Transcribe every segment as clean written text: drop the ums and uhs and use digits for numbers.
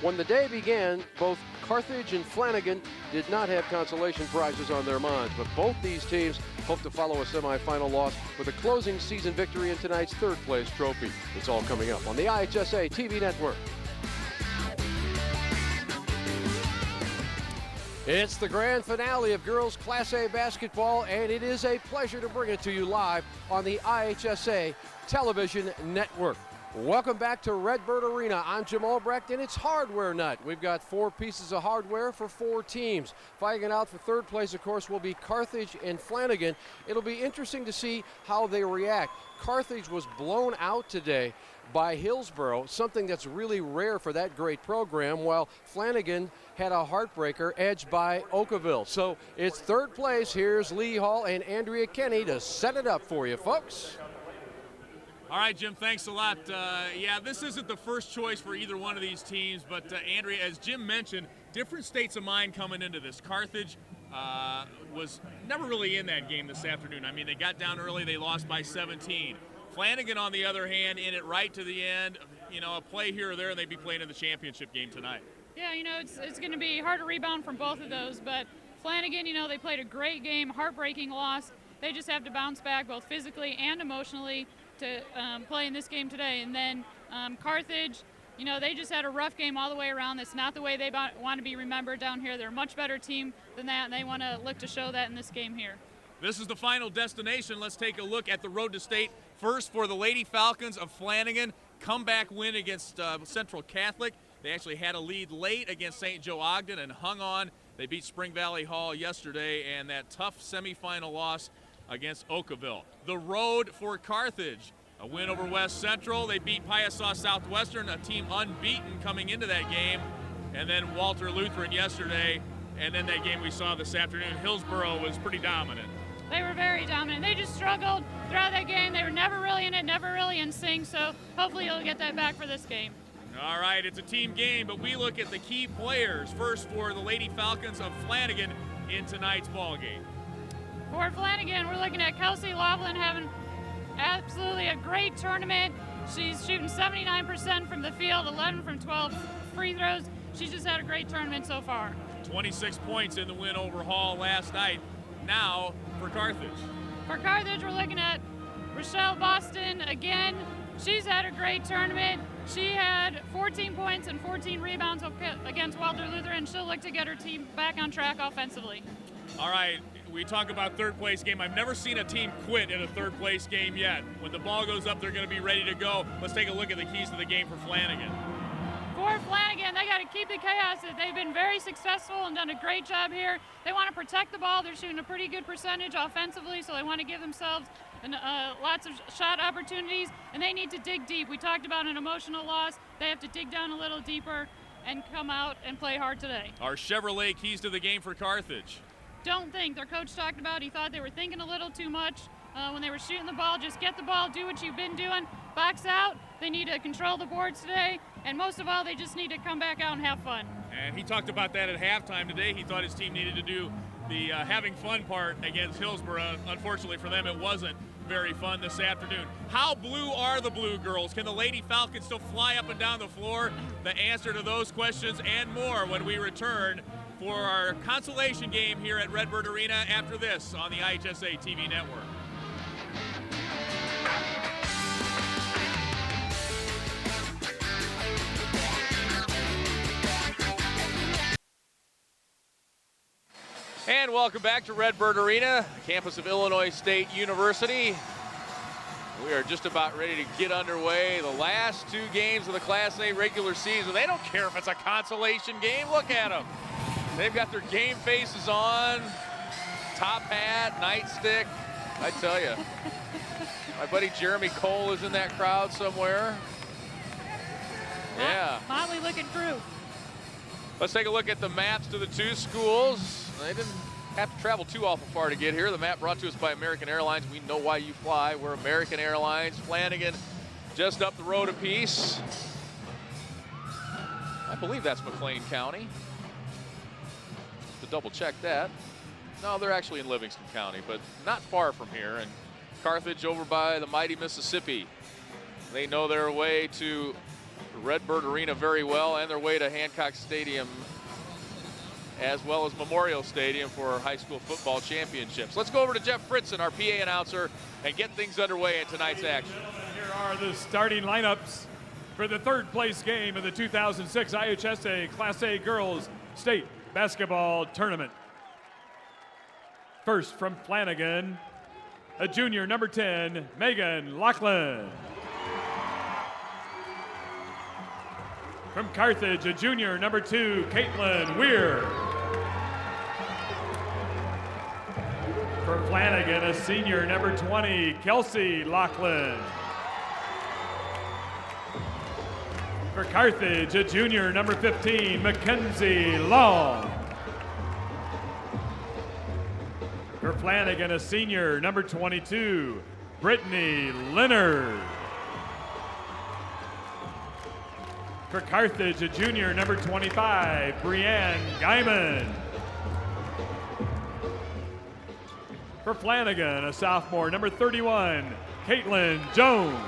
When the day began, both Carthage and Flanagan did not have consolation prizes on their minds, but both these teams hope to follow a semifinal loss with a closing season victory in tonight's third-place trophy. It's all coming up on the IHSA TV network. It's the grand finale of girls Class A basketball, and it is a pleasure to bring it to you live on the IHSA television network. Welcome back to Redbird Arena. I'm Jim Albrecht, and it's hardware night. We've got 4 pieces of hardware for 4 teams. Fighting out for third place, of course, will be Carthage and Flanagan. It'll be interesting to see how they react. Carthage was blown out today by Hillsborough, something that's really rare for that great program, while Flanagan had a heartbreaker edged by Oakville. So it's third place. Here's Lee Hall and Andrea Kenny to set it up for you, folks. All right, Jim, thanks a lot. Yeah, this isn't the first choice for either one of these teams, but Andrea, as Jim mentioned, different states of mind coming into this. Carthage was never really in that game this afternoon. I mean, they got down early, they lost by 17. Flanagan, on the other hand, in it right to the end. You know, a play here or there, and they'd be playing in the championship game tonight. Yeah, you know, it's going to be hard to rebound from both of those, but Flanagan, you know, they played a great game, heartbreaking loss. They just have to bounce back both physically and emotionally to play in this game today. And then Carthage, you know, they just had a rough game all the way around. That's not the way they want to be remembered down here. They're a much better team than that, and they want to look to show that in this game here. This is the final destination. Let's take a look at the road to state. First for the Lady Falcons of Flanagan, comeback win against Central Catholic. They actually had a lead late against St. Joe Ogden and hung on. They beat Spring Valley Hall yesterday, and that tough semifinal loss against Oakville. The road for Carthage, a win over West Central. They beat Piasaw Southwestern, a team unbeaten coming into that game. And then Walter Lutheran yesterday, and then that game we saw this afternoon, Hillsborough was pretty dominant. They were very dominant. They just struggled throughout that game. They were never really in it, never really in sync, so hopefully you'll get that back for this game. All right, it's a team game, but we look at the key players. First for the Lady Falcons of Flanagan in tonight's ball game. For Flanagan, we're looking at Kelsey Laughlin having absolutely a great tournament. She's shooting 79% from the field, 11 from 12 free throws. She's just had a great tournament so far. 26 points in the win over Hall last night. Now for Carthage. For Carthage, we're looking at Rochelle Boston again. She's had a great tournament. She had 14 points and 14 rebounds against Walter Lutheran. She'll look to get her team back on track offensively. All right, we talk about third place game. I've never seen a team quit in a third place game yet. When the ball goes up, they're going to be ready to go. Let's take a look at the keys to the game for Flanagan. For Flanagan, they got to keep the chaos. They've been very successful and done a great job here. They want to protect the ball. They're shooting a pretty good percentage offensively, so they want to give themselves lots of shot opportunities, and they need to dig deep. We talked about an emotional loss. They have to dig down a little deeper and come out and play hard today. Our Chevrolet keys to the game for Carthage. Don't think. Their coach talked about he thought they were thinking a little too much when they were shooting the ball. Just get the ball, do what you've been doing, box out. They need to control the boards today, and most of all, they just need to come back out and have fun. And he talked about that at halftime today. He thought his team needed to do the having fun part against Hillsborough. Unfortunately for them, it wasn't very fun this afternoon. How blue are the Blue Girls? Can the Lady Falcons still fly up and down the floor? The answer to those questions and more when we return for our consolation game here at Redbird Arena after this on the IHSA TV network. And welcome back to Redbird Arena, campus of Illinois State University. We are just about ready to get underway. The last 2 games of the Class A regular season. They don't care if it's a consolation game. Look at them. They've got their game faces on, top hat, nightstick. I tell you, my buddy Jeremy Cole is in that crowd somewhere. Yeah. Motley looking crew. Let's take a look at the maps to the 2 schools. They didn't have to travel too awful far to get here. The map brought to us by American Airlines. We know why you fly. We're American Airlines. Flanagan just up the road a piece. I believe that's McLean County. To double check that. No, they're actually in Livingston County, but not far from here. And Carthage over by the mighty Mississippi. They know their way to Redbird Arena very well, and their way to Hancock Stadium as well as Memorial Stadium for high school football championships. Let's go over to Jeff Fritzen, our PA announcer, and get things underway in tonight's action. Here are the starting lineups for the third place game of the 2006 IHSA Class A Girls State Basketball Tournament. First from Flanagan, a junior, number 10, Megan Lachlan. From Carthage, a junior, number 2, Caitlin Weir. For Flanagan, a senior, number 20, Kelsey Lachlan. For Carthage, a junior, number 15, Mackenzie Long. For Flanagan, a senior, number 22, Brittany Leonard. For Carthage, a junior, number 25, Brianne Guyman. For Flanagan, a sophomore, number 31, Caitlin Jones.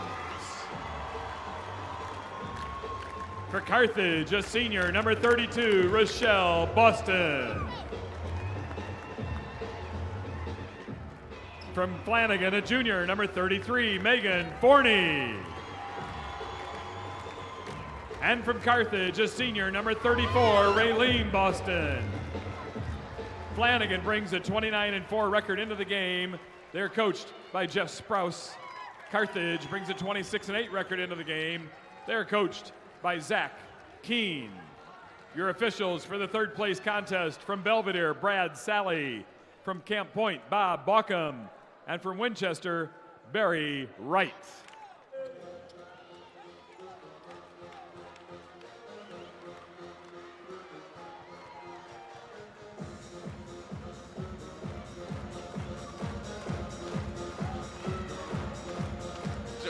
For Carthage, a senior, number 32, Rochelle Boston. From Flanagan, a junior, number 33, Megan Forney. And from Carthage, a senior, number 34, Raylene Boston. Flanagan brings a 29-4 record into the game. They're coached by Jeff Sprouse. Carthage brings a 26-8 record into the game. They're coached by Zach Keene. Your officials for the third place contest: from Belvedere, Brad Sally. From Camp Point, Bob Baucom. And from Winchester, Barry Wright.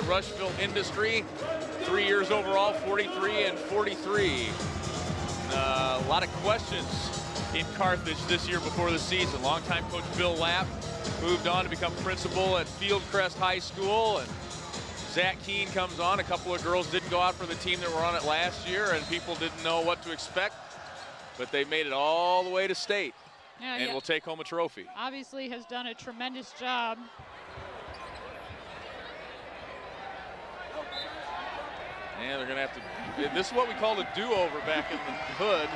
Rushville Industry, 3 years overall, 43 and 43. A lot of questions in Carthage this year before the season. Longtime coach Bill Lapp moved on to become principal at Fieldcrest High School, and Zach Keene comes on. A couple of girls didn't go out for the team that were on it last year, and people didn't know what to expect, but they made it all the way to state, and will take home a trophy. Obviously has done a tremendous job. And they're going to have to, this is what we called a do-over back in the hood,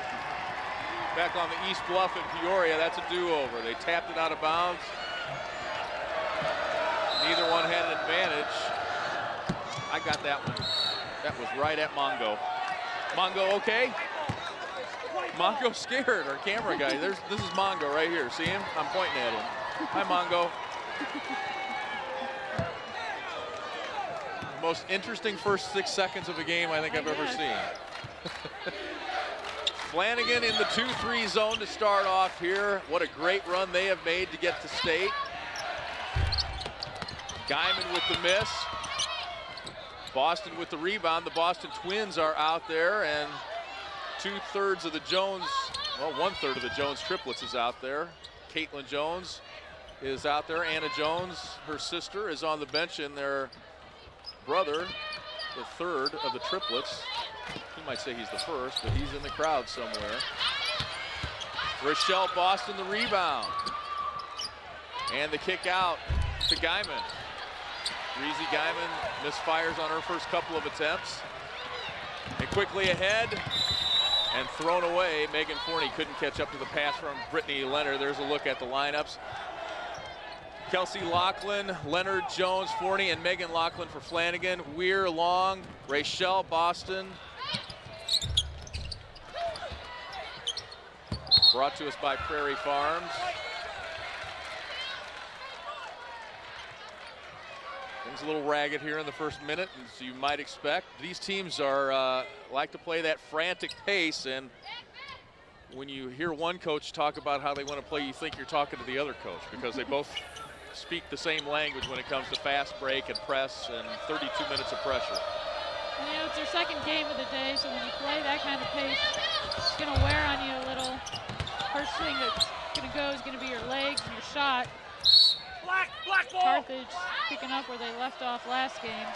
back on the East Bluff in Peoria. That's a do-over. They tapped it out of bounds. Neither one had an advantage. I got that one. That was right at Mongo. Mongo okay? Mongo scared, our camera guy. This is Mongo right here. See him? I'm pointing at him. Hi, Mongo. Most interesting first 6 seconds of a game I think I've ever seen. Flanagan in the 2-3 zone to start off here. What a great run they have made to get to state. Guyman with the miss. Boston with the rebound. The Boston Twins are out there, and 2/3 of the Jones, well, 1/3 of the Jones triplets is out there. Caitlin Jones is out there. Anna Jones, her sister, is on the bench, and their brother, the third of the triplets. You might say he's the first, but he's in the crowd somewhere. Rochelle Boston the rebound. And the kick out to Guyman. Breezy Guyman misfires on her first couple of attempts. And quickly ahead and thrown away. Megan Forney couldn't catch up to the pass from Brittany Leonard. There's a look at the lineups. Kelsey Lachlan, Leonard, Jones, Forney, and Megan Lachlan for Flanagan. Weir, Long, Rachel Boston. Brought to us by Prairie Farms. Things a little ragged here in the first minute, as you might expect. These teams are like to play that frantic pace, and when you hear one coach talk about how they want to play, you think you're talking to the other coach, because they both speak the same language when it comes to fast break and press and 32 minutes of pressure. You know, it's their second game of the day, so when you play that kind of pace, it's going to wear on you a little. First thing that's going to go is going to be your legs and your shot. Black ball. Carthage picking up where they left off last game.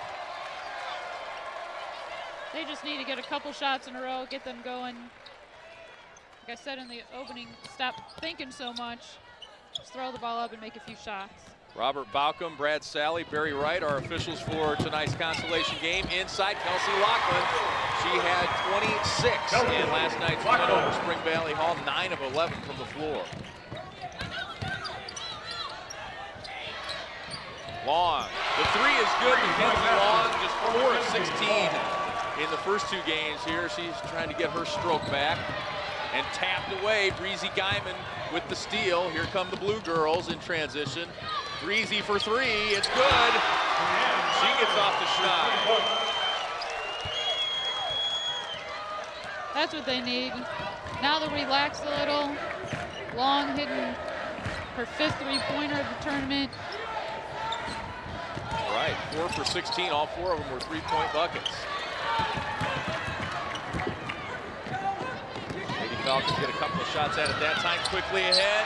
They just need to get a couple shots in a row, get them going. Like I said in the opening, stop thinking so much. Just throw the ball up and make a few shots. Robert Baucom, Brad Sally, Barry Wright are officials for tonight's consolation game. Inside, Kelsey Lachlan. She had 26 in last night's win over Spring Valley Hall, 9 of 11 from the floor. Long. The three is good. Mackenzie Long, just 4 of 16 in the first 2 games here. She's trying to get her stroke back. And tapped away. Breezy Guyman with the steal. Here come the Blue Girls in transition. Breezy for 3. It's good. She gets off the schneid. That's what they need. Now they're relaxed a little. Long hitting her 5th 3-pointer of the tournament. All right, 4 for 16. All 4 of them were 3-point buckets. Lady Falcons get a couple of shots at it that time. Quickly ahead.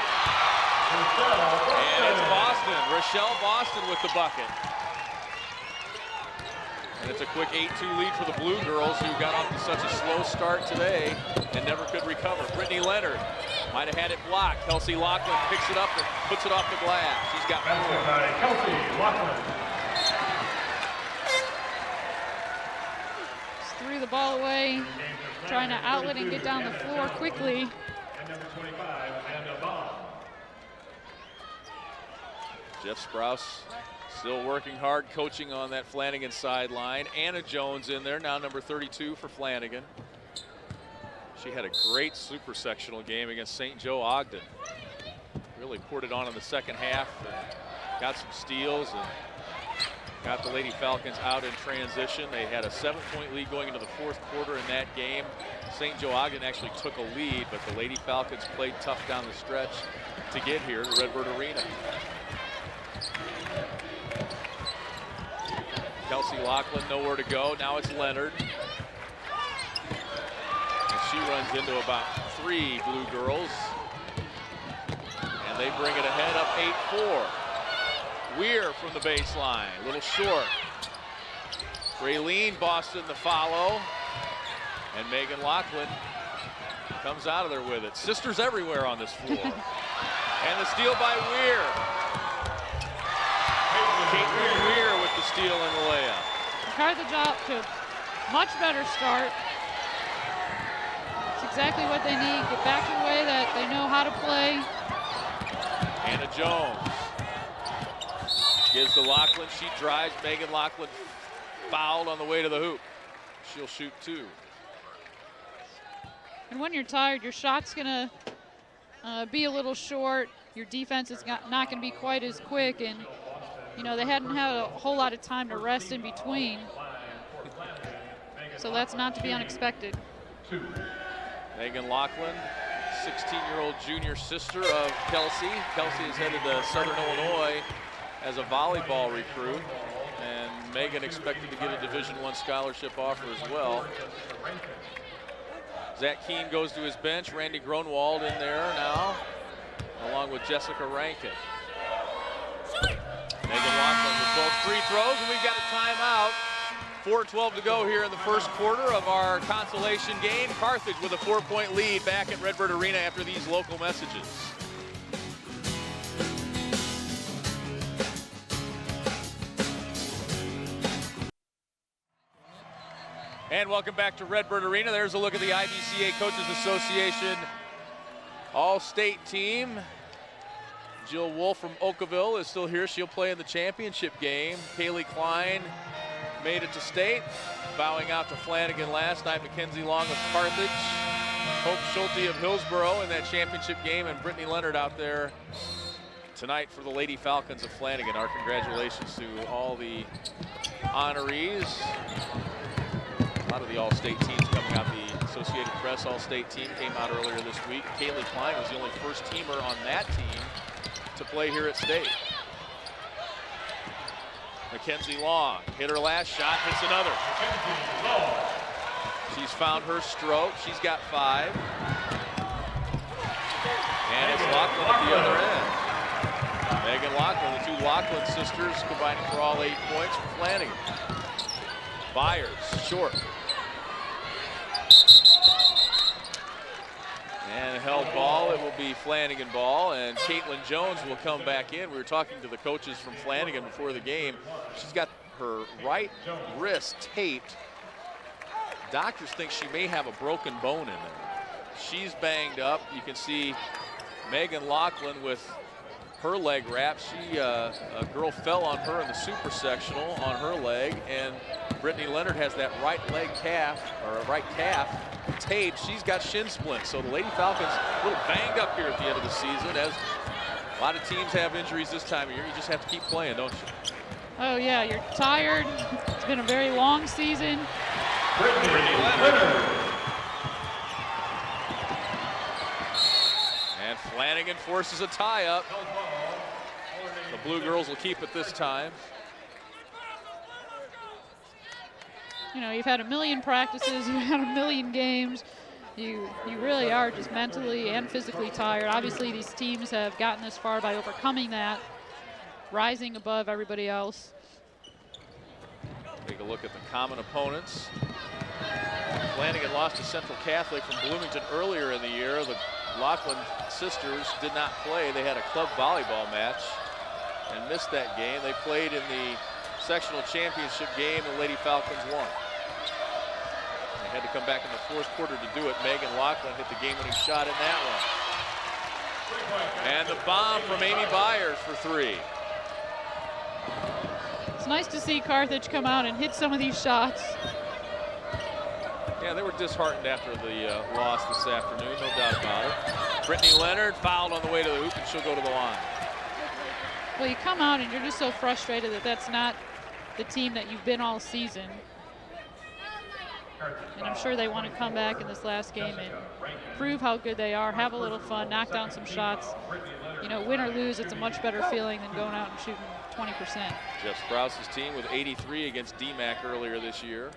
And it's Boston. Rochelle Boston with the bucket. And it's a quick 8-2 lead for the Blue Girls, who got off to such a slow start today and never could recover. Brittany Leonard might have had it blocked. Kelsey Lachlan picks it up and puts it off the glass. She's got 4. Kelsey Lachlan. Just threw the ball away, trying to outlet and get down the floor quickly. And number 25, Amanda Bond. Jeff Sprouse still working hard, coaching on that Flanagan sideline. Anna Jones in there, now number 32 for Flanagan. She had a great super sectional game against St. Joe Ogden. Really poured it on in the second half, and got some steals and got the Lady Falcons out in transition. They had a 7-point lead going into the 4th quarter in that game. St. Joe Ogden actually took a lead, but the Lady Falcons played tough down the stretch to get here to Redbird Arena. Kelsey Lachlan nowhere to go. Now it's Leonard. And she runs into about 3 Blue Girls. And they bring it ahead up 8-4. Weir from the baseline, a little short. Raylene Boston the follow. And Megan Lachlan comes out of there with it. Sisters everywhere on this floor. And the steal by Weir. Caitlin Weir with the steal and the layup. Carthage off to a much better start. It's exactly what they need. Get back to the way that they know how to play. Anna Jones gives to Lachlan. She drives. Megan Lachlan fouled on the way to the hoop. She'll shoot 2. And when you're tired, your shot's gonna be a little short. Your defense is not gonna be quite as quick, and you know, they hadn't had a whole lot of time to rest in between. So that's not to be unexpected. Megan Lachlan, 16-year-old junior sister of Kelsey. Kelsey is headed to Southern Illinois as a volleyball recruit. And Megan expected to get a Division I scholarship offer as well. Zach Keene goes to his bench. Randy Gronwald in there now, along with Jessica Rankin. Megan Lachlan with both free throws, and we've got a timeout. 4:12 to go here in the first quarter of our consolation game. Carthage with a 4-point lead back at Redbird Arena after these local messages. And welcome back to Redbird Arena. There's a look at the IBCA Coaches Association All-State team. Jill Wolf from Oakville is still here. She'll play in the championship game. Kaylee Klein made it to state, bowing out to Flanagan last night. Mackenzie Long of Carthage. Hope Schulte of Hillsboro in that championship game, and Brittany Leonard out there tonight for the Lady Falcons of Flanagan. Our congratulations to all the honorees. A lot of the All-State teams coming out. The Associated Press All-State team came out earlier this week. Kaylee Klein was the only first-teamer on that team to play here at state. Mackenzie Long hit her last shot, hits another. She's found her stroke. She's got 5. And it's Lachlan at the other end. Megan Lachlan, the 2 Lachlan sisters combining for all 8 points for Flanagan. Byers, short. will be Flanagan ball, and Caitlin Jones will come back in. We were talking to the coaches from Flanagan before the game. She's got her right wrist taped. Doctors think she may have a broken bone in there. She's banged up. You can see Megan Laughlin with her leg wrap. A girl fell on her in the super sectional on her leg, and Brittany Leonard has that right calf taped. She's got shin splints. So the Lady Falcons a little banged up here at the end of the season, as a lot of teams have injuries this time of year. You just have to keep playing, don't you? Oh yeah, you're tired. It's been a very long season. Brittany Leonard. And Flanagan forces a tie-up. The Blue Girls will keep it this time. You know, you've had a million practices, you've had a million games. You really are just mentally and physically tired. Obviously, these teams have gotten this far by overcoming that, rising above everybody else. Take a look at the common opponents. Flanagan lost to Central Catholic from Bloomington earlier in the year. The Laughlin sisters did not play. They had a club volleyball match and missed that game. They played in the sectional championship game. The Lady Falcons won. They had to come back in the fourth quarter to do it. Megan Laughlin hit the game-winning shot in that one. And the bomb from Amy Byers for three. It's nice to see Carthage come out and hit some of these shots. Yeah, they were disheartened after the loss this afternoon, no doubt about it. Brittany Leonard fouled on the way to the hoop, and she'll go to the line. Well, you come out and you're just so frustrated that that's not the team that you've been all season. And I'm sure they want to come back in this last game and prove how good they are, have a little fun, knock down some shots. You know, win or lose, it's a much better feeling than going out and shooting 20%. Jeff Sprouse's team with 83 against DMAC earlier this year.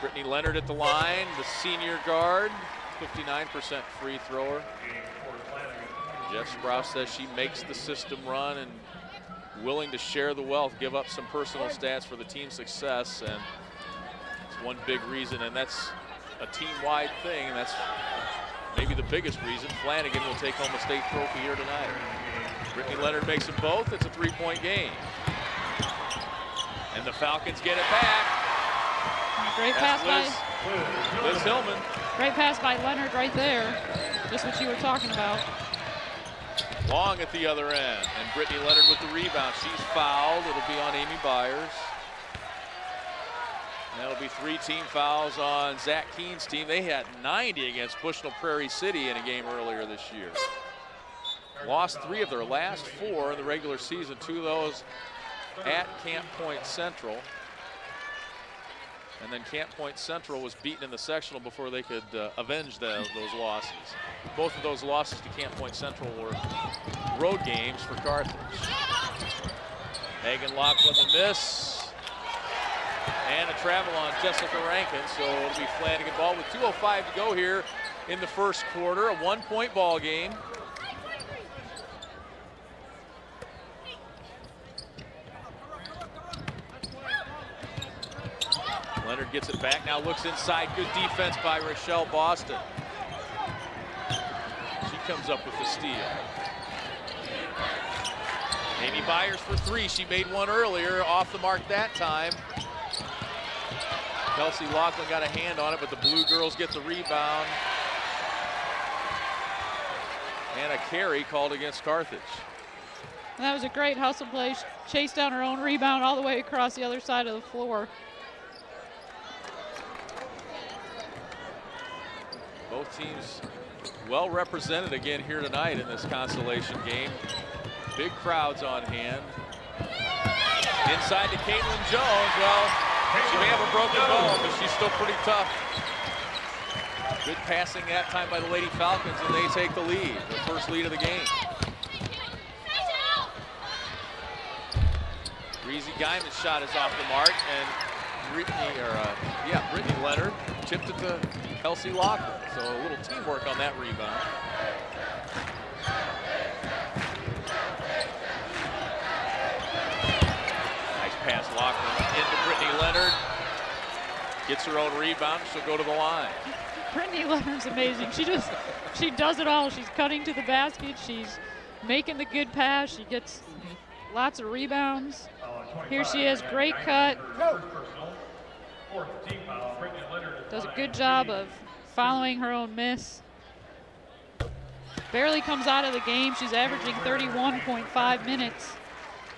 Brittany Leonard at the line, the senior guard, 59% free thrower. Jeff Sprouse says she makes the system run and willing to share the wealth, give up some personal stats for the team's success, and it's one big reason, and that's a team-wide thing, and that's maybe the biggest reason Flanagan will take home a state trophy here tonight. Brittany Leonard makes them both. It's a three-point game. And the Falcons get it back. Great pass by Liz Hillman. Great pass by Leonard right there. Just what you were talking about. Long at the other end. And Brittany Leonard with the rebound. She's fouled. It'll be on Amy Byers. And that'll be 3 team fouls on Zach Keene's team. They had 90 against Bushnell Prairie City in a game earlier this year. Lost 3 of their last 4 in the regular season. 2 of those at Camp Point Central. And then Camp Point Central was beaten in the sectional before they could avenge those losses. Both of those losses to Camp Point Central were road games for Carthage. Megan Laughlin the miss. And a travel on Jessica Rankin, so it'll be Flanagan ball with 2:05 to go here in the first quarter. A 1-point ball game. Leonard gets it back, now looks inside. Good defense by Rochelle Boston. She comes up with the steal. Amy Byers for 3. She made one earlier, off the mark that time. Kelsey Laughlin got a hand on it, but the Blue Girls get the rebound. And a carry called against Carthage. And that was a great hustle play. Chased down her own rebound all the way across the other side of the floor. Both teams well represented again here tonight in this consolation game. Big crowds on hand. Inside to Caitlin Jones. Well, she may have a broken bone, but she's still pretty tough. Good passing that time by the Lady Falcons, and they take the lead, the first lead of the game. Breezy Guyman's shot is off the mark, and Brittany Leonard chipped it to Kelsey Laughlin. So a little teamwork on that rebound. Nice pass, Laughlin into Brittany Leonard. Gets her own rebound, she'll go to the line. Brittany Leonard's amazing. She does it all. She's cutting to the basket. She's making the good pass. She gets lots of rebounds. Here she is, great cut. Does a good job of following her own miss. Barely comes out of the game. She's averaging 31.5 minutes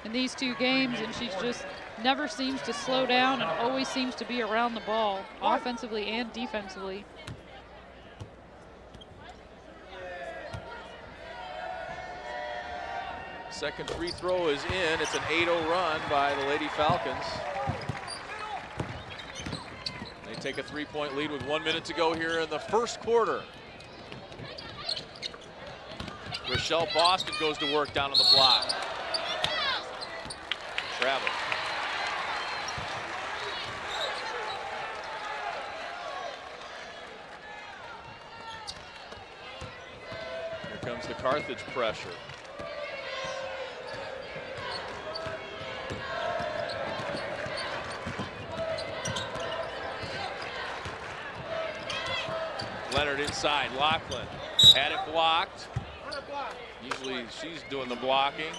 in these 2 games, and she's just never seems to slow down and always seems to be around the ball, offensively and defensively. Second free throw is in. It's an 8-0 run by the Lady Falcons. They take a 3-point lead with 1 minute to go here in the first quarter. Rochelle Boston goes to work down on the block. Travel. Here comes the Carthage pressure. Leonard inside, Lachlan had it blocked. Usually she's doing the blocking.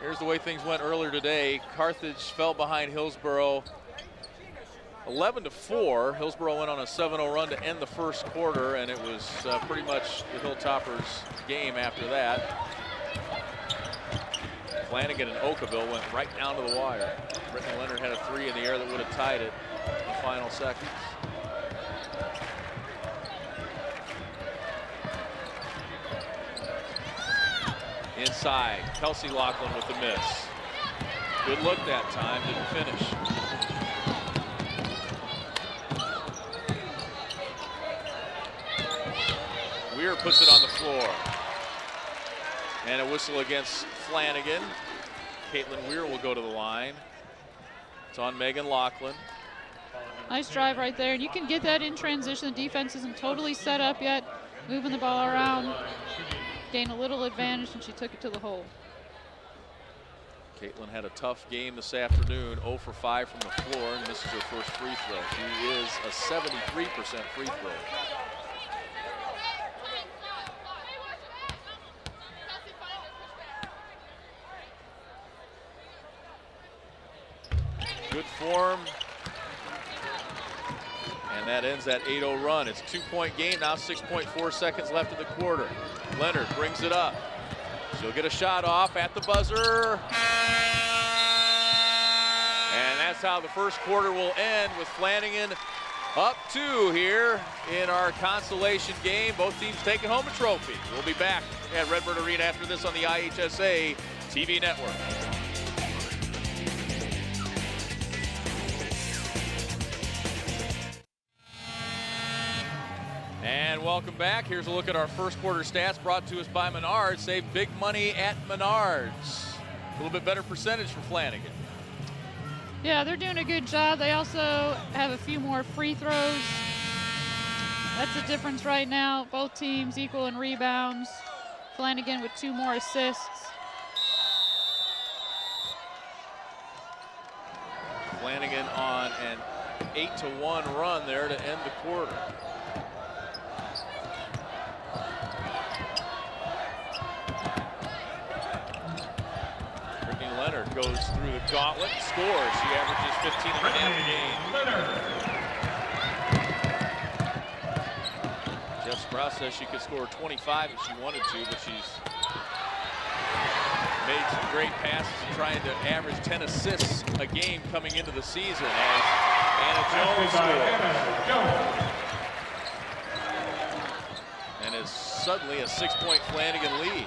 Here's the way things went earlier today. Carthage fell behind Hillsborough 11-4. Hillsborough went on a 7-0 run to end the first quarter, and it was pretty much the Hilltoppers' game after that. Flanagan and Oakville went right down to the wire. Brittany Leonard had a 3 in the air that would have tied it in the final seconds. Inside, Kelsey Lachlan with the miss. Good look that time, didn't finish. Weir puts it on the floor. And a whistle against Flanagan. Caitlin Weir will go to the line. It's on Megan Lachlan. Nice drive right there, and you can get that in transition. The defense isn't totally set up yet. Moving the ball around, gain a little advantage, and she took it to the hole. Caitlin had a tough game this afternoon, 0 for 5 from the floor, and misses her first free throw. She is a 73% free throw. Good form. And that ends that 8-0 run. It's a 2-point game now, 6.4 seconds left in the quarter. Leonard brings it up. She'll get a shot off at the buzzer. And that's how the first quarter will end, with Flanagan up 2 here in our consolation game. Both teams taking home a trophy. We'll be back at Redbird Arena after this on the IHSA TV network. And welcome back. Here's a look at our first quarter stats brought to us by Menards. Save big money at Menards. A little bit better percentage for Flanagan. Yeah, they're doing a good job. They also have a few more free throws. That's the difference right now. Both teams equal in rebounds. Flanagan with 2 more assists. Flanagan on an 8-1 run there to end the quarter. Leonard goes through the gauntlet, scores. She averages 15 and a half a game. Jeff Sprouse says she could score 25 if she wanted to, but she's made some great passes and trying to average 10 assists a game coming into the season as Anna Jones scores. And is suddenly a 6-point Flanagan lead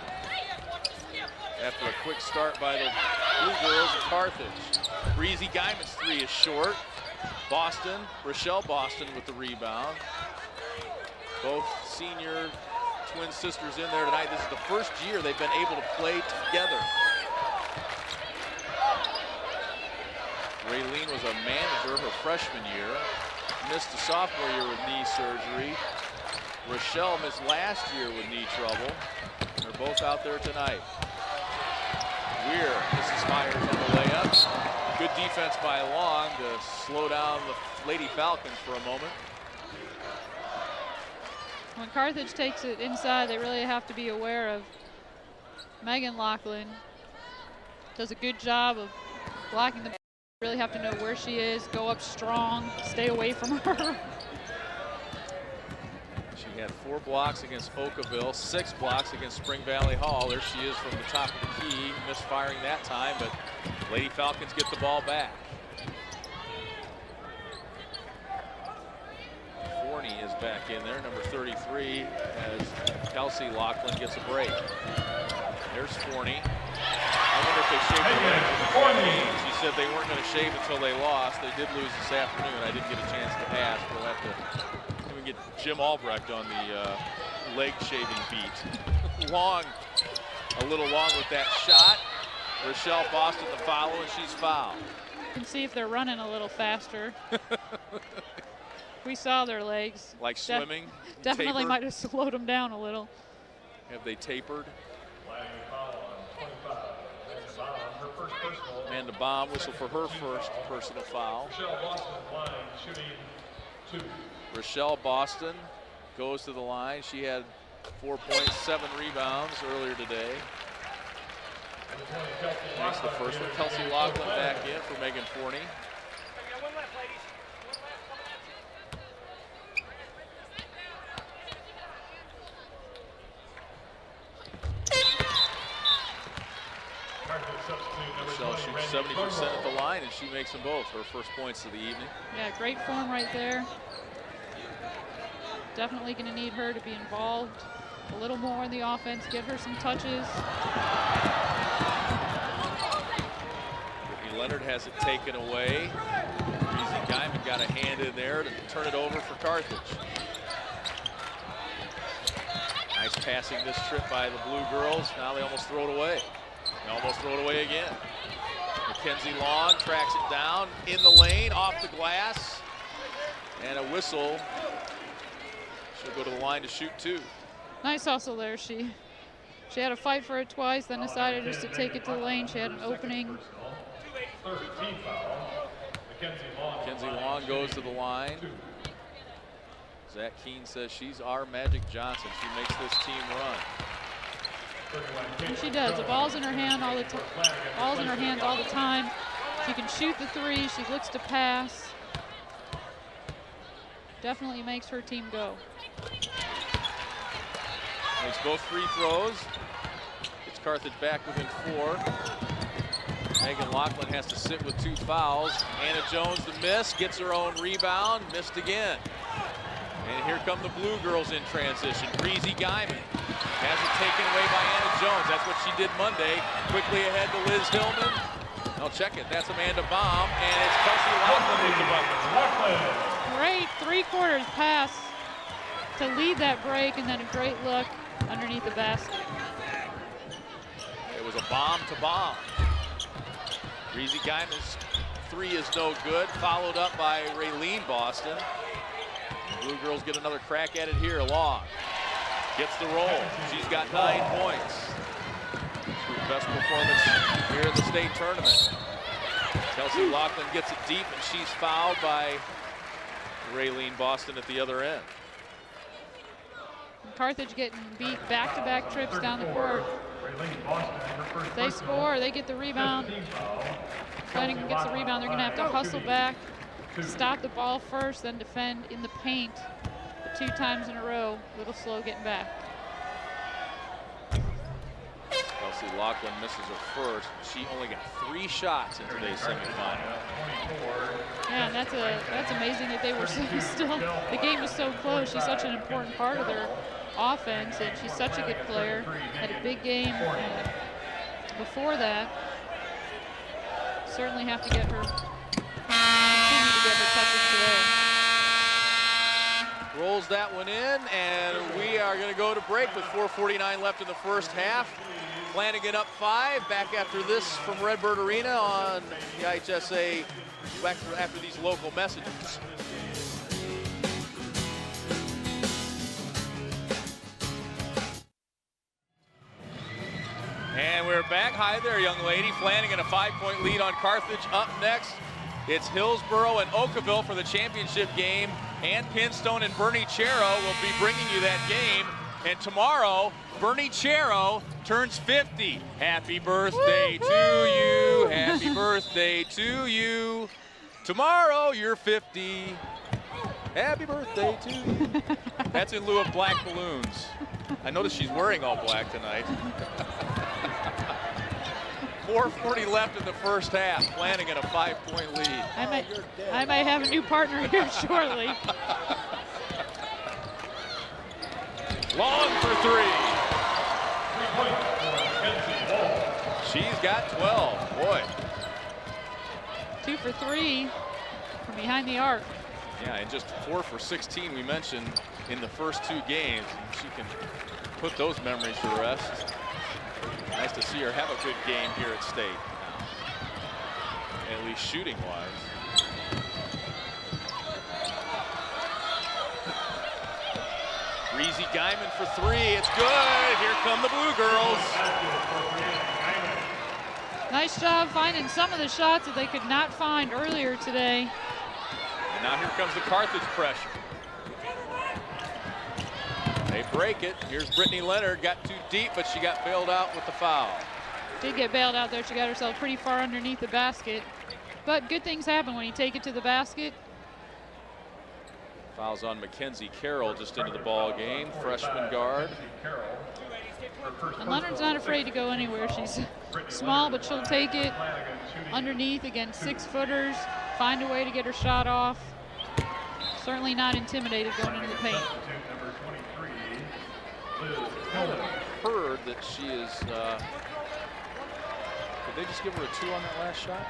after a quick start by the Blue Girls of Carthage. Breezy Guyman's 3 is short. Boston, Rochelle Boston with the rebound. Both senior twin sisters in there tonight. This is the first year they've been able to play together. Raylene was a manager her freshman year. Missed a sophomore year with knee surgery. Rochelle missed last year with knee trouble. They're both out there tonight. Weir, Mrs. Myers on the layup. Good defense by Long to slow down the Lady Falcons for a moment. When Carthage takes it inside, they really have to be aware of Megan Lachlan. Does a good job of blocking the. Really have to know where she is, go up strong, stay away from her. She had 4 blocks against Oakville, 6 blocks against Spring Valley Hall. There she is from the top of the key, misfiring that time, but Lady Falcons get the ball back. Forney is back in there, number 33, as Kelsey Lachlan gets a break. There's Forney. I wonder if they shaved her leg. She said they weren't going to shave until they lost. They did lose this afternoon. I didn't get a chance to ask. We'll have to maybe get Jim Albrecht on the leg shaving beat. Long, a little long with that shot. Rochelle Boston the follow, and she's fouled. You can see if they're running a little faster. We saw their legs. Like swimming? Definitely tapered. might have slowed them down a little. Have they tapered? And the bomb whistle for her first personal foul. Rochelle Boston goes to the line. She had 4 points, 7 rebounds earlier today. Makes the first one. Kelsey Lachlan back in for Megan Forney. Michelle shoots 70% at the line, and she makes them both. Her first points of the evening. Yeah, great form right there. Definitely going to need her to be involved a little more in the offense, get her some touches. Brittany Leonard has it taken away. Breezy Guyman got a hand in there to turn it over for Carthage. Nice passing this trip by the Blue Girls. Now they almost throw it away. They almost throw it away again. Mackenzie Long tracks it down in the lane, off the glass, and a whistle. She'll go to the line to shoot 2. Nice hustle there. She had to fight for it twice, then decided just to take it to the lane. She had an opening. Mackenzie Long goes to the line. Zach Keene says she's our Magic Johnson. She makes this team run. And she does. The ball's in her hand all the time. Ball's in her hands all the time. She can shoot the 3. She looks to pass. Definitely makes her team go. Makes both free throws. Gets Carthage back within 4. Megan Lachlan has to sit with 2 fouls. Anna Jones the miss, gets her own rebound, missed again. And here come the Blue Girls in transition. Breezy Guyman has it taken away by Anna Jones. That's what she did Monday. Quickly ahead to Liz Hillman. I'll check it. That's Amanda Baum, and it's Kelsey Lachlan with the bucket. Great 3/4 pass to lead that break, and then a great look underneath the basket. It was a bomb to bomb. Breezy Guyman's 3 is no good, followed up by Raylene Boston. The Blue Girls get another crack at it here. Long gets the roll. She's got 9 points. Her best performance here in the state tournament. Kelsey Lachlan gets it deep, and she's fouled by Raylene Boston at the other end. Carthage getting beat back-to-back trips down the court. If they score, they get the rebound. Flanagan gets the rebound. They're going to have to hustle back, stop the ball first, then defend in the paint. But 2 times in a row, a little slow getting back. Kelsey Lachlan misses her first. She only got 3 shots in today's semifinal. Yeah, and that's amazing that they were still. The game was so close. She's such an important part of their offense, and she's such a good player. Had a big game before that. Certainly have to get her. Continue to get her touches today. Rolls that one in, and we are going to go to break with 4:49 left in the first half. Flanagan up 5. Back after this from Redbird Arena on the IHSA. Back after these local messages. And we're back high there, young lady. Flanagan a 5-point lead on Carthage. Up next, it's Hillsboro and Oakville for the championship game. Ann Pinstone and Bernie Chero will be bringing you that game. And tomorrow, Bernie Chero turns 50. Happy birthday to you. Happy birthday to you. Tomorrow, you're 50. Happy birthday to you. That's in lieu of black balloons. I noticed she's wearing all black tonight. 4:40 left in the first half. Flanagan a 5-point lead. I might have a new partner here shortly. Long for 3. She's got 12. Boy. 2 for 3 from behind the arc. Yeah, and just 4 for 16 we mentioned in the first 2 games. She can put those memories to rest. Nice to see her have a good game here at State. At least shooting-wise. Breezy Guyman for 3. It's good. Here come the Blue Girls. Nice job finding some of the shots that they could not find earlier today. And now here comes the Carthage pressure. They break it. Here's Brittany Leonard. Got too deep, but she got bailed out with the foul. Did get bailed out there. She got herself pretty far underneath the basket. But good things happen when you take it to the basket. Fouls on Mackenzie Carroll just into the ball game. Freshman guard. And Leonard's not afraid to go anywhere. She's small, but she'll take it underneath against 6-footers. Find a way to get her shot off. Certainly not intimidated going into the paint. I've heard that she is, did they just give her a 2 on that last shot?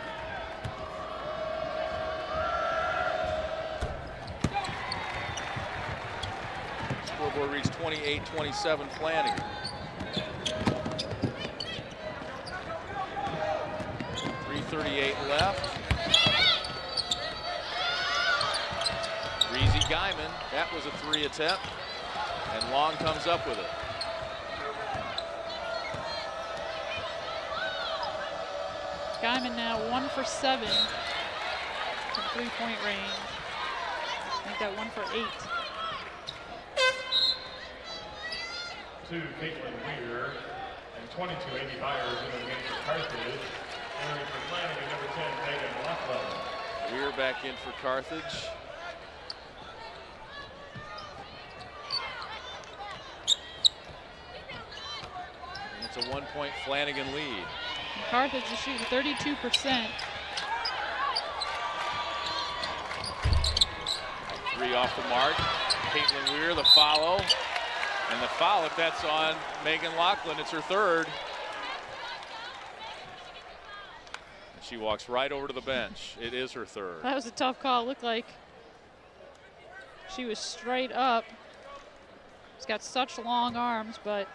Scoreboard reads 28-27 Flanagan. 3:38 left. Breezy Guyman, that was a 3 attempt. And Long comes up with it. Guyman now 1 for 7 from 3-point range. Make that 1 for 8. To Caitlin Weir and 22 Amy Byers in the game for Carthage. And for Flanagan, number 10, Megan Lockleven. Weir back in for Carthage. And it's a 1-point Flanagan lead. And Carthage is shooting 32%. 3 off the mark. Caitlin Weir, the follow. And the foul, if that's on Megan Loughlin, it's her 3rd. And she walks right over to the bench. It is her 3rd. That was a tough call. Looked like she was straight up. She's got such long arms, but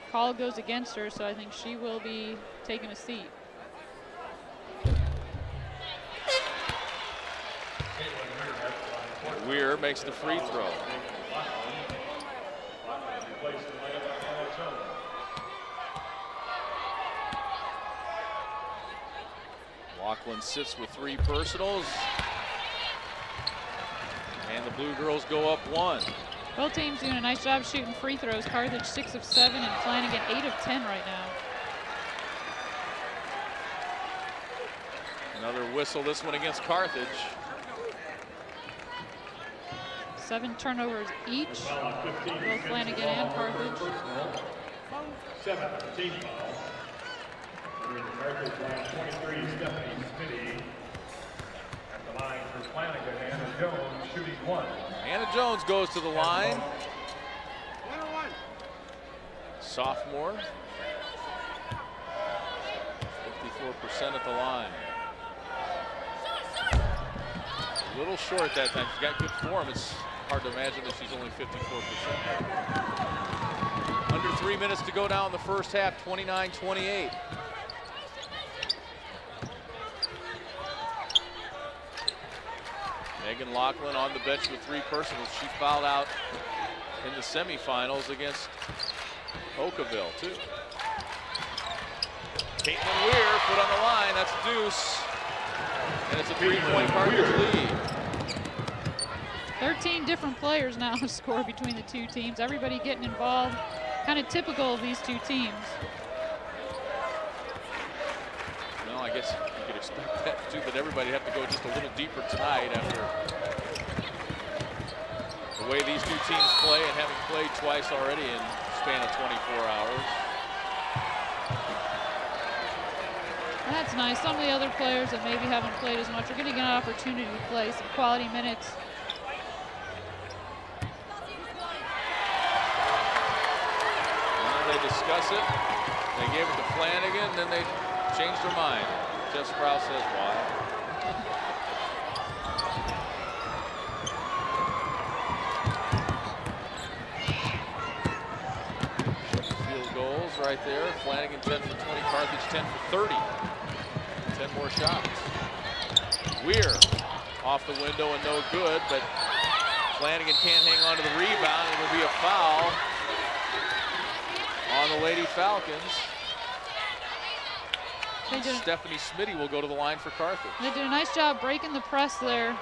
call goes against her, so I think she will be taking a seat. Weir makes the free throw. Loughlin sits with 3 personals. And the Blue Girls go up 1. Both teams doing a nice job shooting free throws. Carthage 6 of 7 and Flanagan 8 of 10 right now. Another whistle, this one against Carthage. 7 turnovers each, both Flanagan and Carthage. 7 team foul. Carthage line 23, Stephanie Smitty. At the line for Flanagan, Anna Jones shooting 1. Anna Jones goes to the line. Sophomore. 54% at the line. A little short that time. She's got good form. It's hard to imagine that she's only 54%. Under 3 minutes to go now in the first half, 29-28. Megan Loughlin on the bench with 3 personals. She fouled out in the semifinals against Oakville, too. Caitlin Weir, foot on the line, that's a deuce. And it's a 3-point Carthage lead. 13 different players now score between the two teams. Everybody getting involved. Kind of typical of these two teams. Well, I guess you could expect that too, but everybody have to go just a little deeper tonight after the way these two teams play and having played twice already in a span of 24 hours. That's nice. Some of the other players that maybe haven't played as much are going to get an opportunity to play some quality minutes. And they discuss it. They gave it to Flanagan, then they changed their mind. Jeff Sprouse says why. Field goals right there. Flanagan 10 for 20, Carthage 10 for 30. 10 more shots. Weir off the window and no good, but Flanagan can't hang on to the rebound. It'll be a foul on the Lady Falcons. Stephanie Smitty will go to the line for Carthage. They did a nice job breaking the press there.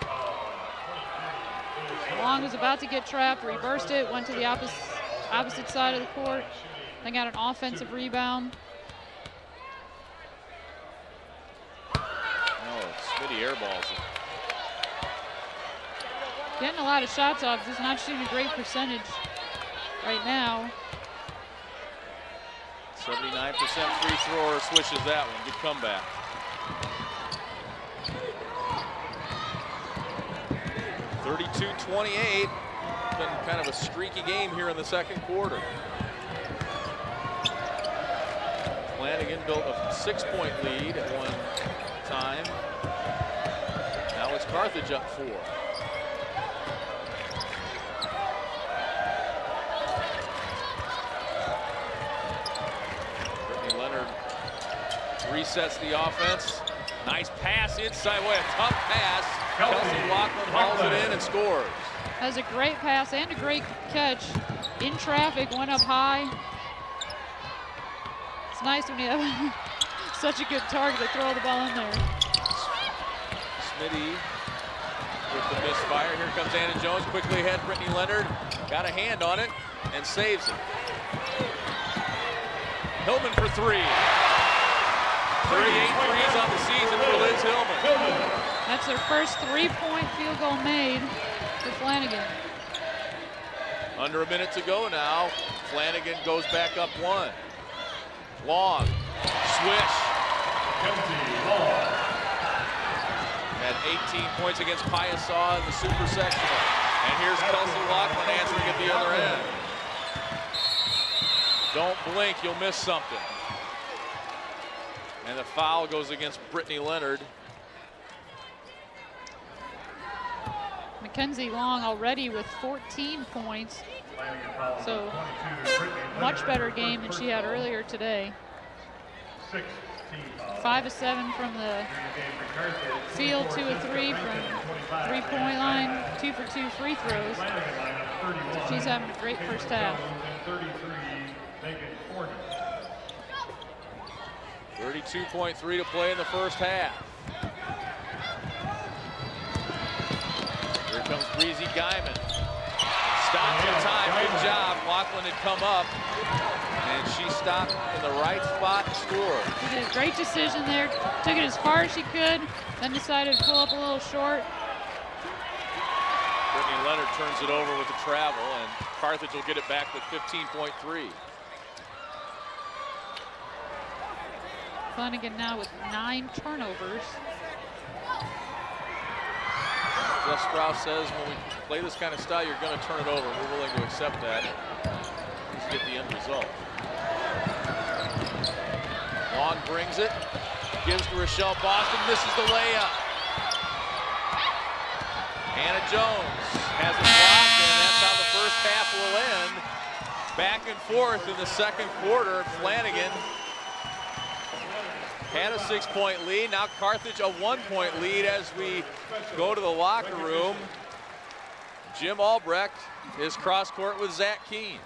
Long was about to get trapped, reversed it, went to the opposite side of the court. They got an offensive rebound. Smitty airballs it. Getting a lot of shots off, just not shooting a great percentage right now. 79% free thrower swishes that one. Good comeback. (32-28). Been kind of a streaky game here in the second quarter. Flanagan built a 6-point lead at one time. Now it's Carthage up 4. Brittany Leonard resets the offense. Nice pass inside. Way a tough pass. Kelsey Laughlin hauls it in and scores. That was a great pass and a great catch. In traffic, went up high. It's nice when you have such a good target to throw the ball in there. Smitty with the misfire. Here comes Anna Jones, quickly ahead. Brittany Leonard got a hand on it and saves it. Hillman for 3. 38 threes on the season for Liz Hillman. That's their first 3-point field goal made for Flanagan. Under a minute to go now. Flanagan goes back up 1. Long, swish. Had 18 points against Piasaw in the super sectional. And here's Kelsey Laughlin answering at the other end. Don't blink, you'll miss something. And the foul goes against Brittany Leonard. Mackenzie Long already with 14 points. So much better game than she had earlier today. 5 of 7 from the field, 2 of 3 from 3-point line, 2 for 2 free throws. So she's having a great first half. 32.3 to play in the first half. Here comes Breezy Guyman. Stopped in time, good job. Laughlin had come up, and she stopped in the right spot and scored. She did a great decision there. Took it as far as she could, then decided to pull up a little short. Brittany Leonard turns it over with the travel, and Carthage will get it back with 15.3. Flanagan now with 9 turnovers. Jeff Sprouse says when we play this kind of style, you're going to turn it over. We're willing to accept that. Let's get the end result. Long brings it, gives to Rochelle Boston, misses the layup. Hannah Jones has it blocked, and that's how the first half will end. Back and forth in the second quarter. Flanagan had a 6-point lead. Now Carthage a 1-point lead as we go to the locker room. Jim Albrecht is cross court with Zach Keene.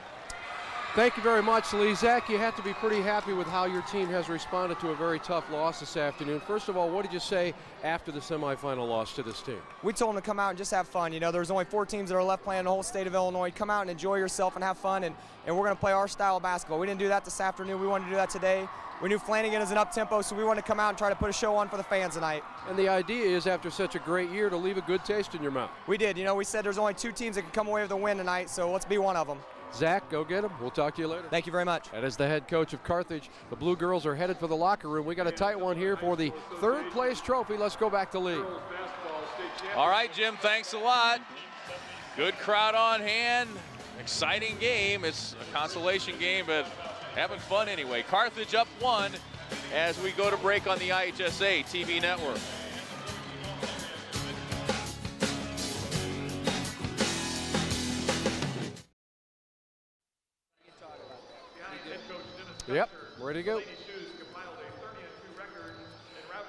Thank you very much, Lee. Zach, you have to be pretty happy with how your team has responded to a very tough loss this afternoon. First of all, what did you say after the semifinal loss to this team? We told them to come out and just have fun. You know, there's only 4 teams that are left playing in the whole state of Illinois. Come out and enjoy yourself and have fun, and we're going to play our style of basketball. We didn't do that this afternoon. We wanted to do that today. We knew Flanagan is an up-tempo, so we wanted to come out and try to put a show on for the fans tonight. And the idea is, after such a great year, to leave a good taste in your mouth. We did. You know, we said there's only 2 teams that can come away with a win tonight, so let's be one of them. Zach, go get them. We'll talk to you later. Thank you very much. That is the head coach of Carthage. The Blue Girls are headed for the locker room. We got a tight one here for the 3rd place trophy. Let's go back to Lee. All right, Jim, thanks a lot. Good crowd on hand. Exciting game. It's a consolation game, but having fun anyway. Carthage up 1 as we go to break on the IHSA TV network. Yep, ready to go.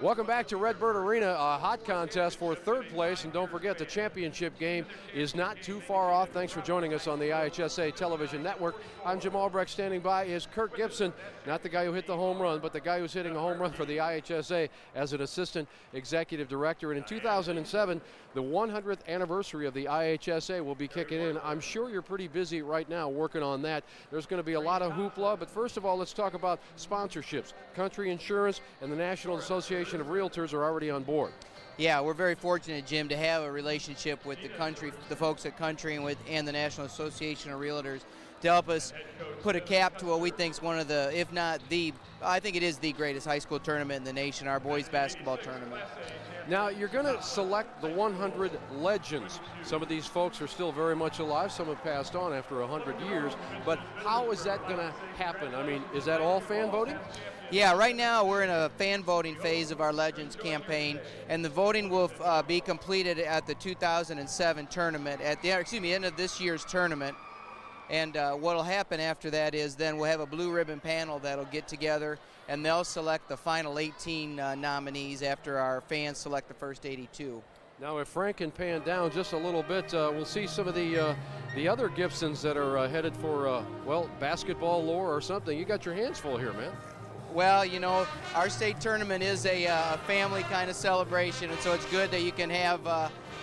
Welcome back to Redbird Arena, a hot contest for 3rd place, and don't forget the championship game is not too far off. Thanks for joining us on the IHSA television network. I'm Jim Albrecht. Standing by is Kurt Gibson, not the guy who hit the home run, but the guy who's hitting a home run for the IHSA as an assistant executive director. And in 2007, the 100th anniversary of the IHSA will be kicking in. I'm sure you're pretty busy right now working on that. There's going to be a lot of hoopla, but first of all, let's talk about sponsorships. Country Insurance and the National Association of Realtors are already on board. Yeah, we're very fortunate, Jim, to have a relationship with the folks at Country and the National Association of Realtors to help us put a cap to what we think is one of the, if not the, I think it is the greatest high school tournament in the nation, our boys basketball tournament. Now, you're going to select the 100 legends. Some of these folks are still very much alive. Some have passed on after 100 years. But how is that going to happen? I mean, is that all fan voting? Yeah, right now we're in a fan voting phase of our Legends campaign, and the voting will be completed at the 2007 tournament, at the end of this year's tournament. And what will happen after that is then we'll have a blue ribbon panel that'll get together, and they'll select the final 18 nominees after our fans select the first 82. Now, if Frank can pan down just a little bit, we'll see some of the other Gibsons that are headed for, well, basketball lore or something. You got your hands full here, man. Well, you know, our state tournament is a family kind of celebration, and so it's good that you can have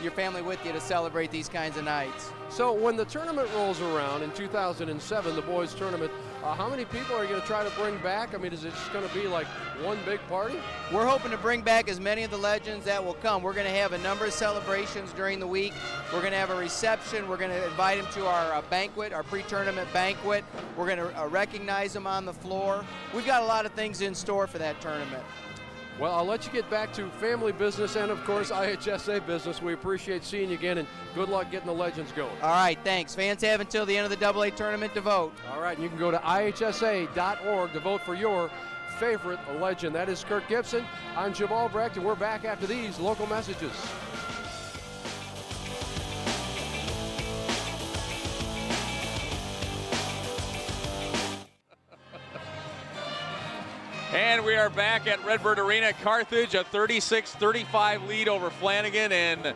your family with you to celebrate these kinds of nights. So when the tournament rolls around in 2007, the boys tournament, how many people are you going to try to bring back? I mean, is it just going to be like one big party? We're hoping to bring back as many of the legends that will come. We're going to have a number of celebrations during the week. We're going to have a reception. We're going to invite them to our banquet, our pre-tournament banquet. We're going to recognize them on the floor. We've got a lot of things in store for that tournament. Well, I'll let you get back to family business and, of course, IHSA business. We appreciate seeing you again, and good luck getting the legends going. All right, thanks. Fans have until the end of the AA tournament to vote. All right, and you can go to IHSA.org to vote for your favorite legend. That is Kurt Gibson. I'm Jim Albrecht, and we're back after these local messages. And we are back at Redbird Arena. Carthage, a 36-35 lead over Flanagan. And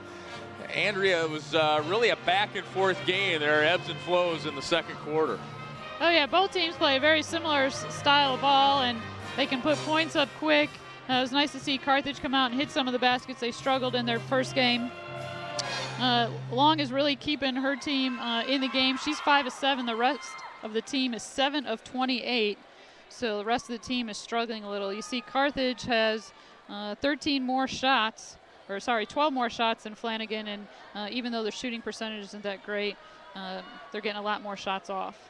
Andrea, it was really a back-and-forth game. There are ebbs and flows in the second quarter. Oh, yeah, both teams play a very similar style of ball, and they can put points up quick. It was nice to see Carthage come out and hit some of the baskets. They struggled in their first game. Long is really keeping her team in the game. She's 5 of 7. The rest of the team is 7 of 28. So the rest of the team is struggling a little. You see Carthage has 12 more shots than Flanagan, and even though their shooting percentage isn't that great, they're getting a lot more shots off.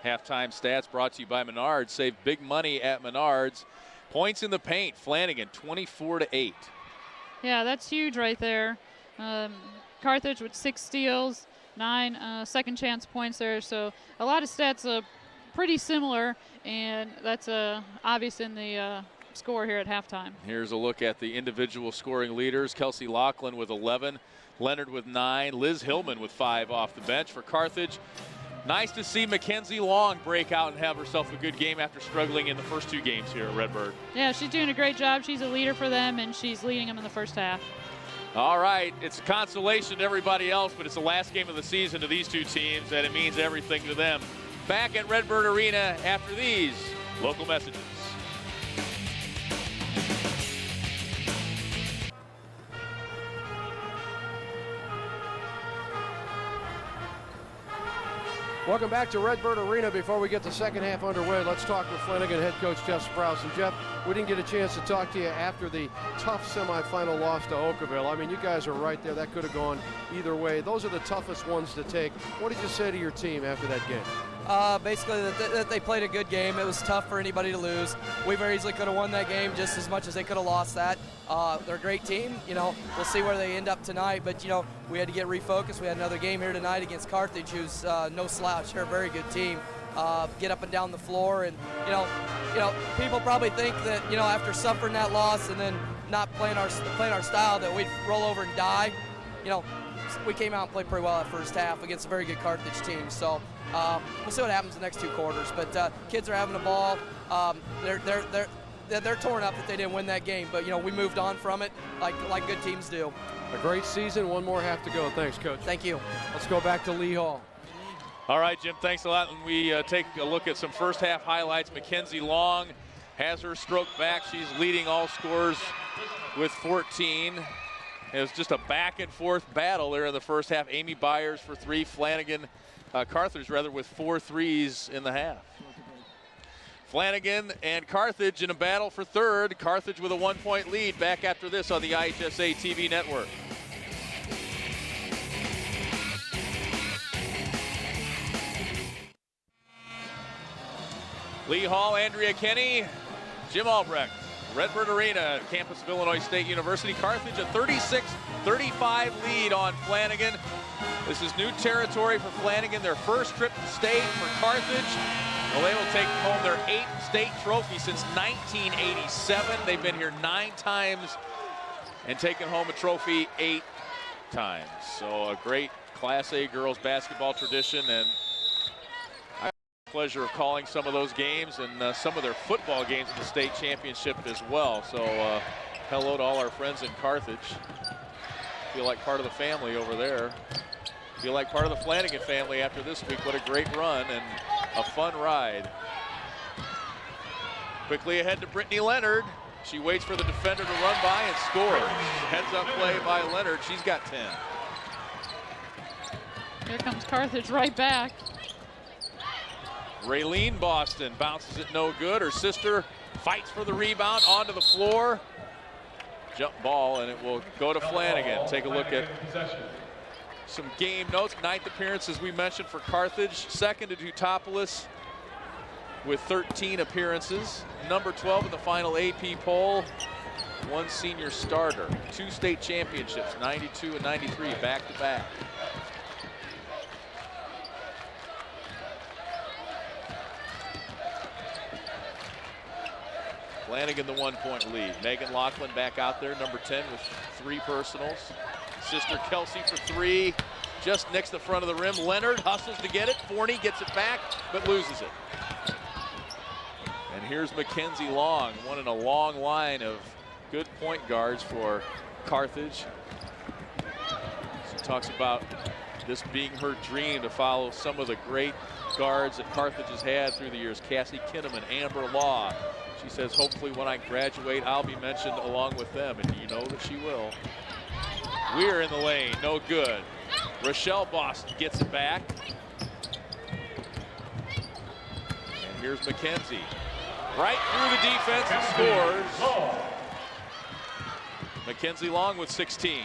Halftime stats brought to you by Menards. Save big money at Menards. Points in the paint, Flanagan 24-8. Yeah, that's huge right there. Carthage with 6 steals, 9 second chance points there. So a lot of stats pretty similar, and that's obvious in the score here at halftime. Here's a look at the individual scoring leaders. Kelsey Laughlin with 11, Leonard with 9, Liz Hillman with 5 off the bench for Carthage. Nice to see Mackenzie Long break out and have herself a good game after struggling in the first 2 games here at Redbird. Yeah, she's doing a great job. She's a leader for them, and she's leading them in the first half. All right, it's a consolation to everybody else, but it's the last game of the season to these 2 teams, and it means everything to them. back at Redbird Arena after these local messages. Welcome back to Redbird Arena. Before we get the second half underway, let's talk with Flanagan head coach Jeff Sprouse. And Jeff, we didn't get a chance to talk to you after the tough semifinal loss to Oakville. I mean, you guys are right there. That could have gone either way. Those are the toughest ones to take. What did you say to your team after that game? Basically that they played a good game. It was tough for anybody to lose. We very easily could have won that game just as much as they could have lost that. They're a great team. You know, we'll see where they end up tonight, but you know, we had to get refocused. We had another game here tonight against Carthage, who's no slouch. They're a very good team. Get up and down the floor, and you know, people probably think that, you know, after suffering that loss and then not playing our style, that we'd roll over and die. You know, we came out and played pretty well that first half against a very good Carthage team. So we'll see what happens the next two quarters. But kids are having a ball. They're torn up that they didn't win that game. But you know, we moved on from it like good teams do. A great season. One more half to go. Thanks, Coach. Thank you. Let's go back to Lee Hall. All right, Jim, thanks a lot. And we take a look at some first half highlights. Mackenzie Long has her stroke back. She's leading all scorers with 14. It was just a back and forth battle there in the first half. Amy Byers for 3, Carthage with 4 threes in the half. Flanagan and Carthage in a battle for third. Carthage with a 1-point lead. Back after this on the IHSA TV network. Lee Hall, Andrea Kenny, Jim Albrecht, Redbird Arena, campus of Illinois State University. Carthage a 36-35 lead on Flanagan. This is new territory for Flanagan, their first trip to state for Carthage. Well, they will take home their 8th state trophy since 1987. They've been here 9 times and taken home a trophy 8 times. So a great Class A girls basketball tradition, and I have the pleasure of calling some of those games and some of their football games in the state championship as well. So hello to all our friends in Carthage. Feel like part of the family over there. Feel like part of the Flanagan family after this week. What a great run and a fun ride. Quickly ahead to Brittany Leonard. She waits for the defender to run by and scores. Heads up play by Leonard. She's got 10. Here comes Carthage right back. Raylene Boston bounces it no good. Her sister fights for the rebound onto the floor. Jump ball, and it will go to Flanagan. Take a look at some game notes. 9th appearance, as we mentioned, for Carthage. Second to Dutopolis with 13 appearances. Number 12 in the final AP poll. 1 senior starter. 2 state championships, 92 and 93, back to back. Flanagan the 1-point lead. Megan Laughlin back out there, number 10 with 3 personals. Sister Kelsey for 3, just nicks the front of the rim. Leonard hustles to get it. Forney gets it back, but loses it. And here's Mackenzie Long, one in a long line of good point guards for Carthage. She talks about this being her dream to follow some of the great guards that Carthage has had through the years. Cassie Kinnaman, Amber Law. She says, hopefully when I graduate, I'll be mentioned along with them, and you know that she will. Weir in the lane, no good. Rochelle Boston gets it back. And here's Mackenzie. Right through the defense and scores. Mackenzie Long with 16.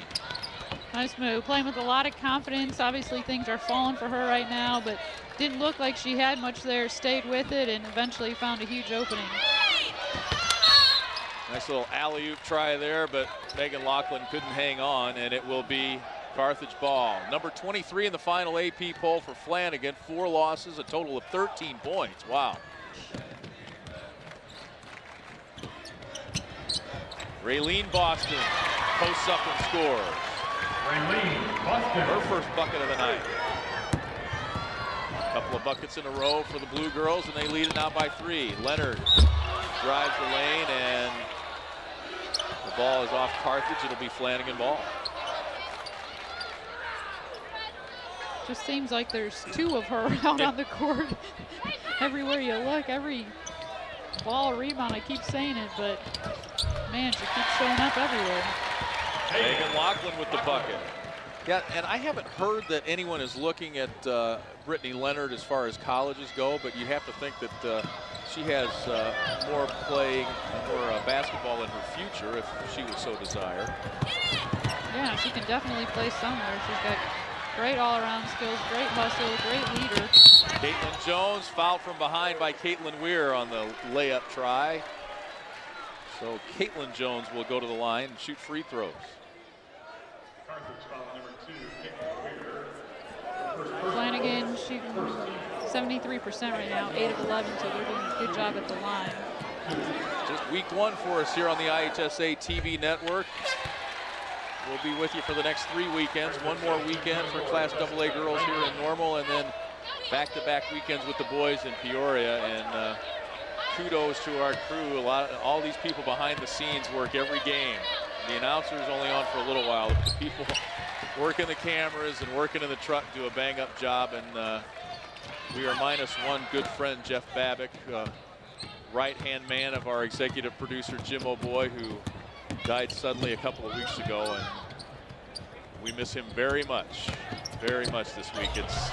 Nice move, playing with a lot of confidence. Obviously things are falling for her right now, but didn't look like she had much there, stayed with it, and eventually found a huge opening. Nice little alley-oop try there, but Megan Laughlin couldn't hang on, and it will be Carthage ball. Number 23 in the final AP poll for Flanagan. 4 losses, a total of 13 points. Wow. Raylene Boston posts up and scores. Raylene Boston. Her first bucket of the night. A couple of buckets in a row for the Blue Girls, and they lead it now by 3. Leonard drives the lane, and the ball is off Carthage. It'll be Flanagan ball. Just seems like there's two of her out on the court. Everywhere you look, every ball rebound, I keep saying it, but man, she keeps showing up everywhere. Megan Laughlin with the bucket. Yeah, and I haven't heard that anyone is looking at Brittany Leonard as far as colleges go, but you have to think that she has more playing, more basketball in her future if she would so desire. Yeah, she can definitely play somewhere. She's got great all-around skills, great hustle, great leader. Caitlin Jones fouled from behind by Caitlin Weir on the layup try. So Caitlin Jones will go to the line and shoot free throws. Flanagan shooting 73% right now, 8 of 11, so they're doing a good job at the line. Just week 1 for us here on the IHSA TV network. We'll be with you for the next 3 weekends. One more weekend for Class AA girls here in Normal, and then back-to-back weekends with the boys in Peoria. And kudos to our crew. All these people behind the scenes work every game. The announcer's only on for a little while. The people working the cameras and working in the truck do a bang-up job. And we are -1 good friend, Jeff Babick, right-hand man of our executive producer, Jim O'Boy, who died suddenly a couple of weeks ago, and we miss him very much this week. It's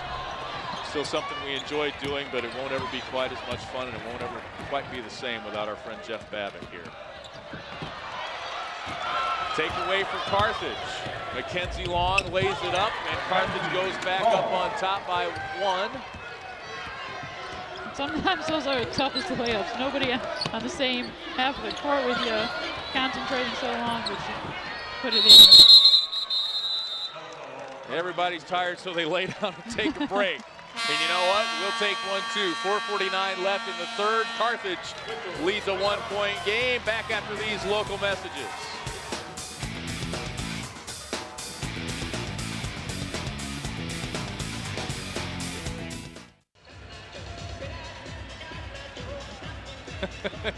still something we enjoy doing, but it won't ever be quite as much fun, and it won't ever quite be the same without our friend Jeff Babick here. Take away from Carthage. Mackenzie Long lays it up, and Carthage goes back up on top by 1. Sometimes those are the toughest layups. Nobody on the same half of the court with you concentrating so long, but you put it in. Everybody's tired, so they lay down and take a break. And you know what? We'll take one too. 4:49 left in the third. Carthage leads a 1-point game. Back after these local messages.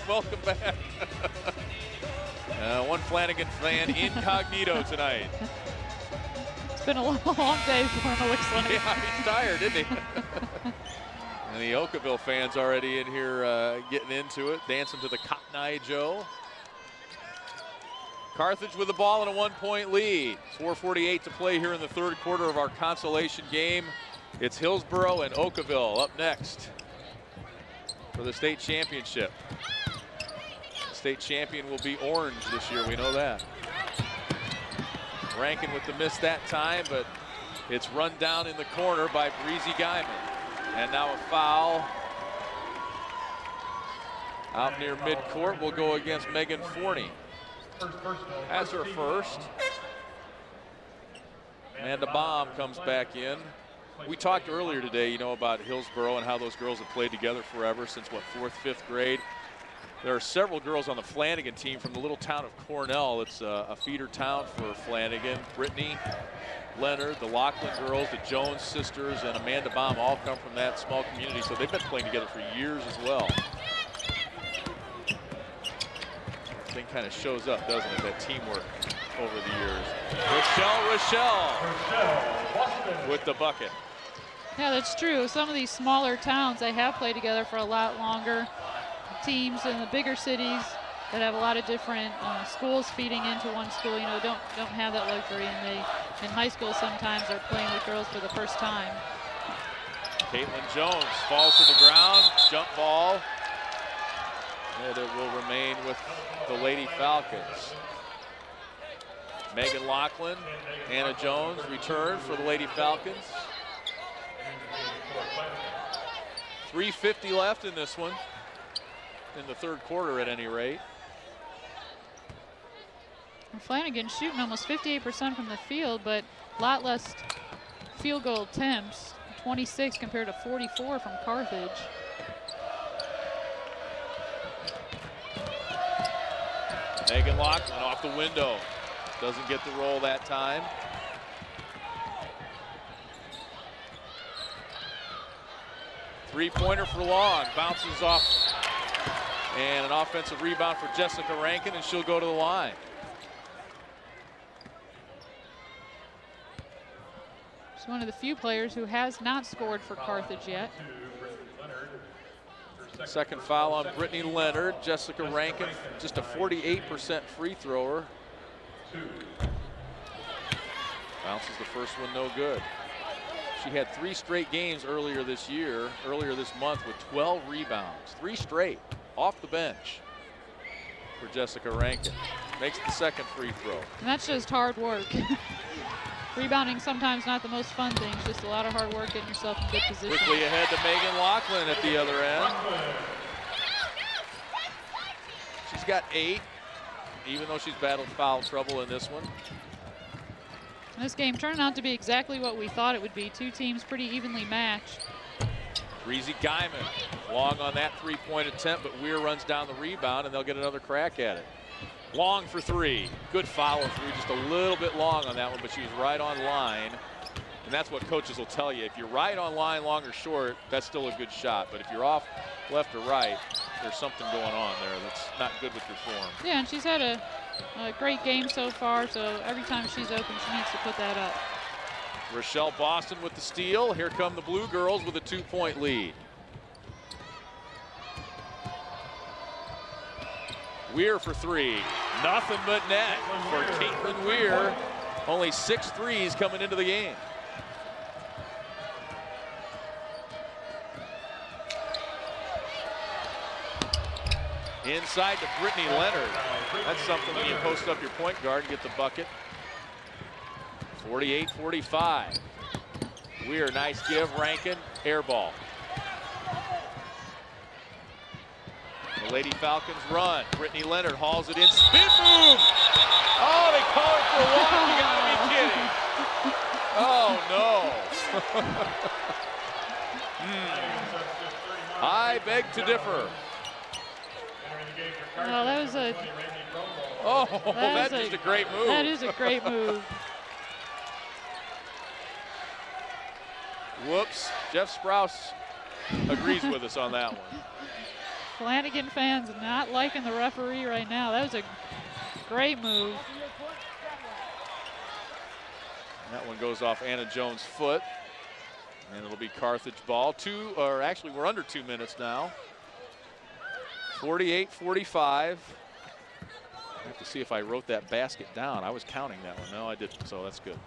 Welcome back. One Flanagan fan incognito tonight. It's been a long day for him, it looks like. Yeah, he's tired, isn't he? And the Oakville fans already in here getting into it, dancing to the Cotton Eye Joe. Carthage with the ball and a 1-point lead. 4:48 to play here in the third quarter of our consolation game. It's Hillsborough and Oakville up next for the state championship. The state champion will be orange this year, we know that. Rankin with the miss that time, but it's run down in the corner by Breezy Guyman. And now a foul out near midcourt will go against Megan Forney. That's her first. Amanda Baum comes back in. We talked earlier today, you know, about Hillsborough and how those girls have played together forever since, what, 4th, 5th grade. There are several girls on the Flanagan team from the little town of Cornell. It's a feeder town for Flanagan. Brittany Leonard, the Laughlin girls, the Jones sisters, and Amanda Baum all come from that small community, so they've been playing together for years as well. Thing kind of shows up, doesn't it, that teamwork over the years. Rochelle with the bucket. Yeah, that's true. Some of these smaller towns, they have played together for a lot longer. Teams in the bigger cities that have a lot of different schools feeding into one school, you know, don't have that luxury, and they in high school sometimes are playing with girls for the first time. Caitlin Jones falls to the ground, jump ball, and it will remain with the Lady Falcons. Megan Laughlin, Anna Jones return for the Lady Falcons. 3:50 left in this one, in the third quarter at any rate. Flanagan shooting almost 58% from the field, but a lot less field goal attempts, 26 compared to 44 from Carthage. Megan Laughlin off the window. Doesn't get the roll that time. Three-pointer for Long, bounces off, and an offensive rebound for Jessica Rankin, and she'll go to the line. She's one of the few players who has not scored for Carthage yet. Second foul on Brittany Leonard. Jessica Rankin, just a 48% free thrower. Bounces the first one, no good. She had 3 straight games earlier this month with 12 rebounds. 3 straight off the bench for Jessica Rankin. Makes the second free throw. And that's just hard work. Rebounding sometimes not the most fun thing, just a lot of hard work getting yourself in good position. Quickly ahead to Megan Laughlin at the other end. She's got 8, even though she's battled foul trouble in this one. This game turned out to be exactly what we thought it would be. 2 teams pretty evenly matched. Breezy Guyman long on that 3-point attempt, but Weir runs down the rebound and they'll get another crack at it. Long for 3. Good follow through, just a little bit long on that one, but she was right on line. And that's what coaches will tell you. If you're right on line, long or short, that's still a good shot. But if you're off left or right, there's something going on there that's not good with your form. Yeah, and she's had a great game so far, so every time she's open, she needs to put that up. Rochelle Boston with the steal. Here come the Blue Girls with a 2-point lead. Weir for 3. Nothing but net for Caitlin Weir. Only 6 threes coming into the game. Inside to Brittany Leonard. That's something when you post up your point guard and get the bucket. 48-45. Weir, nice give. Rankin, air ball. The Lady Falcons run. Brittany Leonard hauls it in. Spin move! Oh, they call it for a walk. You gotta be kidding. Oh, no. I beg to differ. Oh, that was a... Oh, that's just a great move. That is a great move. Whoops. Jeff Sprouse agrees with us on that one. Flanagan fans not liking the referee right now. That was a great move. That one goes off Anna Jones' foot. And it'll be Carthage ball. Actually, we're under 2 minutes now. 48-45. I have to see if I wrote that basket down. I was counting that one. No, I didn't, so that's good.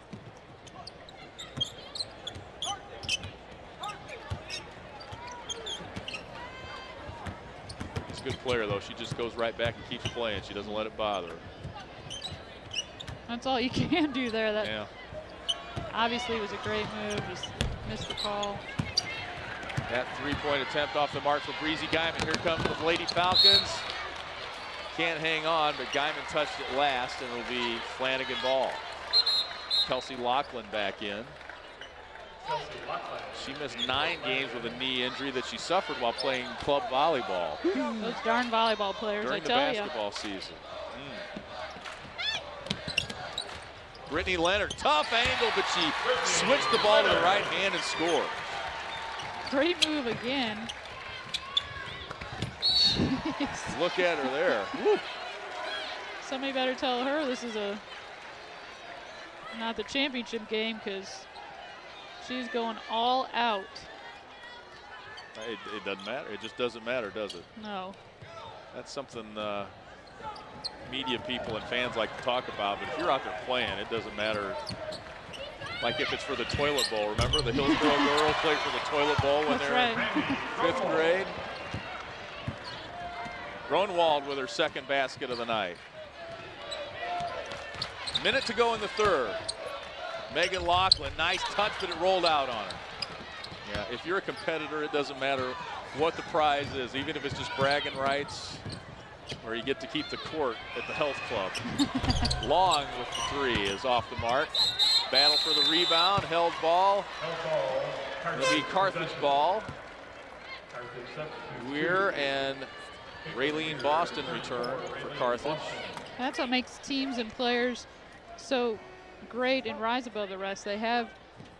She's a good player, though. She just goes right back and keeps playing. She doesn't let it bother her. That's all you can do there. That Yeah. obviously was a great move. Just missed the call. That 3-point attempt off the mark for Breezy Guyman. Here comes the Lady Falcons. Can't hang on, but Guyman touched it last, and it'll be Flanagan ball. Kelsey Laughlin back in. She missed 9 games with a knee injury that she suffered while playing club volleyball. Those darn volleyball players, during I tell you. the basketball season. Brittany Leonard, tough angle, but she switched the ball to the right hand and scored. Great move again. Look at her there. Woo. Somebody better tell her this is not the championship game, because she's going all out. It doesn't matter. It just doesn't matter, does it? No. That's something media people and fans like to talk about, but if you're out there playing, it doesn't matter. Like if it's for the toilet bowl. Remember the Hillsborough girls played for the toilet bowl when they were in 5th grade? Gronwald with her second basket of the night. Minute to go in the third. Megan Laughlin, nice touch, but it rolled out on her. Yeah, if you're a competitor, it doesn't matter what the prize is, even if it's just bragging rights, or you get to keep the court at the health club. Long with the 3 is off the mark. Battle for the rebound, held ball. It'll be Carthage ball. Weir and Raylene Boston return for Carthage. That's what makes teams and players so great and rise above the rest. They have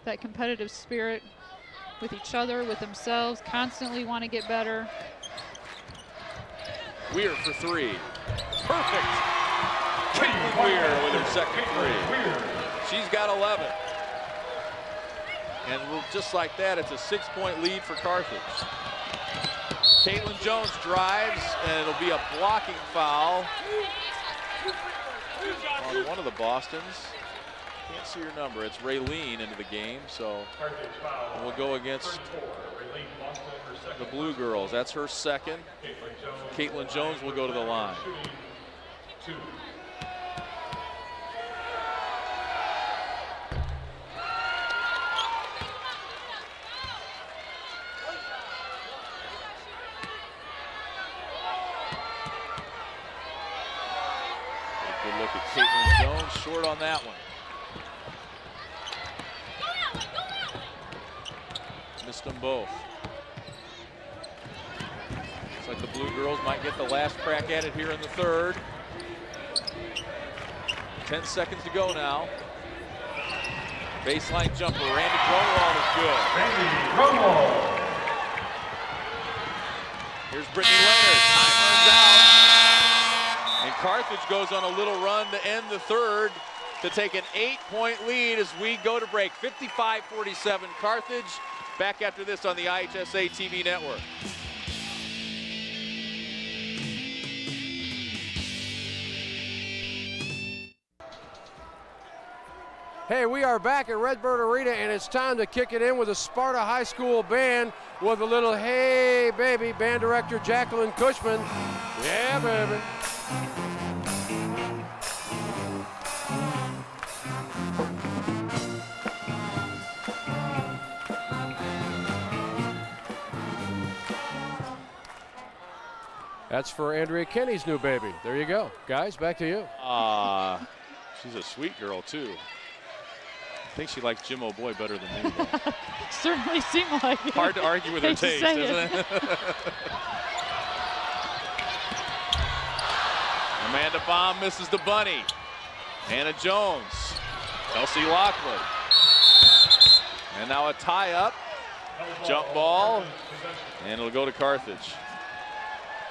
that competitive spirit with each other, with themselves, constantly want to get better. Weir for 3. Perfect. Caitlin Weir with her second 3. She's got 11. And just like that, it's a 6-point lead for Carthage. Caitlin Jones drives, and it'll be a blocking foul on one of the Bostons. Can't see your number. It's Raylene into the game, so we'll go against the Blue Girls. That's her second. Caitlin Jones will go to the line. Good look at Caitlin Jones, short on that one. Missed them both. Looks like the Blue Girls might get the last crack at it here in the third. 10 seconds to go now. Baseline jumper, Randy Grunwald is good. Randy Grunwald. Here's Brittany Leonard, time runs out. And Carthage goes on a little run to end the third to take an 8-point lead as we go to break. 55-47 Carthage. Back after this on the IHSA TV network. Hey, we are back at Redbird Arena, and it's time to kick it in with the Sparta High School band with a little "Hey Baby" band director Jacqueline Cushman. Yeah, baby. That's for Andrea Kenny's new baby. There you go. Guys, back to you. She's a sweet girl, too. I think she likes Jim O'Boy better than me, though. Certainly seemed like it. Hard to argue with her taste, isn't it? Amanda Baum misses the bunny. Hannah Jones. Kelsey Lockwood. And now a tie-up. Jump ball. And it'll go to Carthage.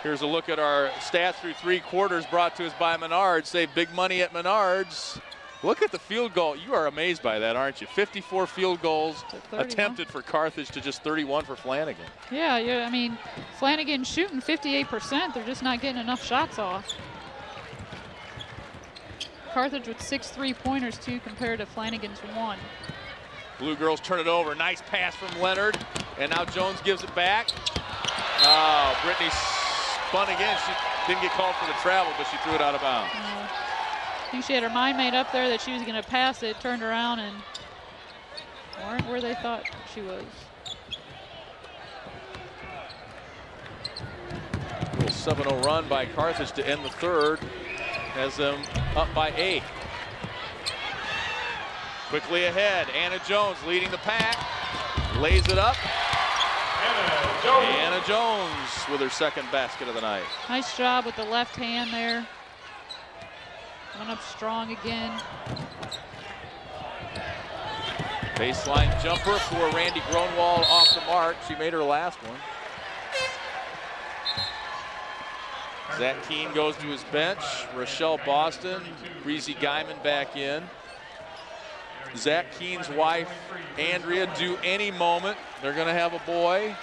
Here's a look at our stats through 3 quarters brought to us by Menards. Save big money at Menards. Look at the field goal. You are amazed by that, aren't you? 54 field goals attempted for Carthage to just 31 for Flanagan. Yeah, I mean, Flanagan shooting 58%. They're just not getting enough shots off. Carthage with 6 3-pointers, too, compared to Flanagan's 1. Blue Girls turn it over. Nice pass from Leonard. And now Jones gives it back. Oh, Brittany spun again. She didn't get called for the travel, but she threw it out of bounds. I think she had her mind made up there that she was going to pass it, turned around, and weren't where they thought she was. A little 7-0 run by Carthage to end the third. Has them up by 8. Quickly ahead, Anna Jones leading the pack. Lays it up. Anna Jones with her second basket of the night. Nice job with the left hand there. Went up strong again. Baseline jumper for Randy Grunwald off the mark. She made her last one. Zach Keene goes to his bench. Rochelle Boston, Breezy Guyman back in. Zach Keene's wife, Andrea, due any moment. They're going to have a boy.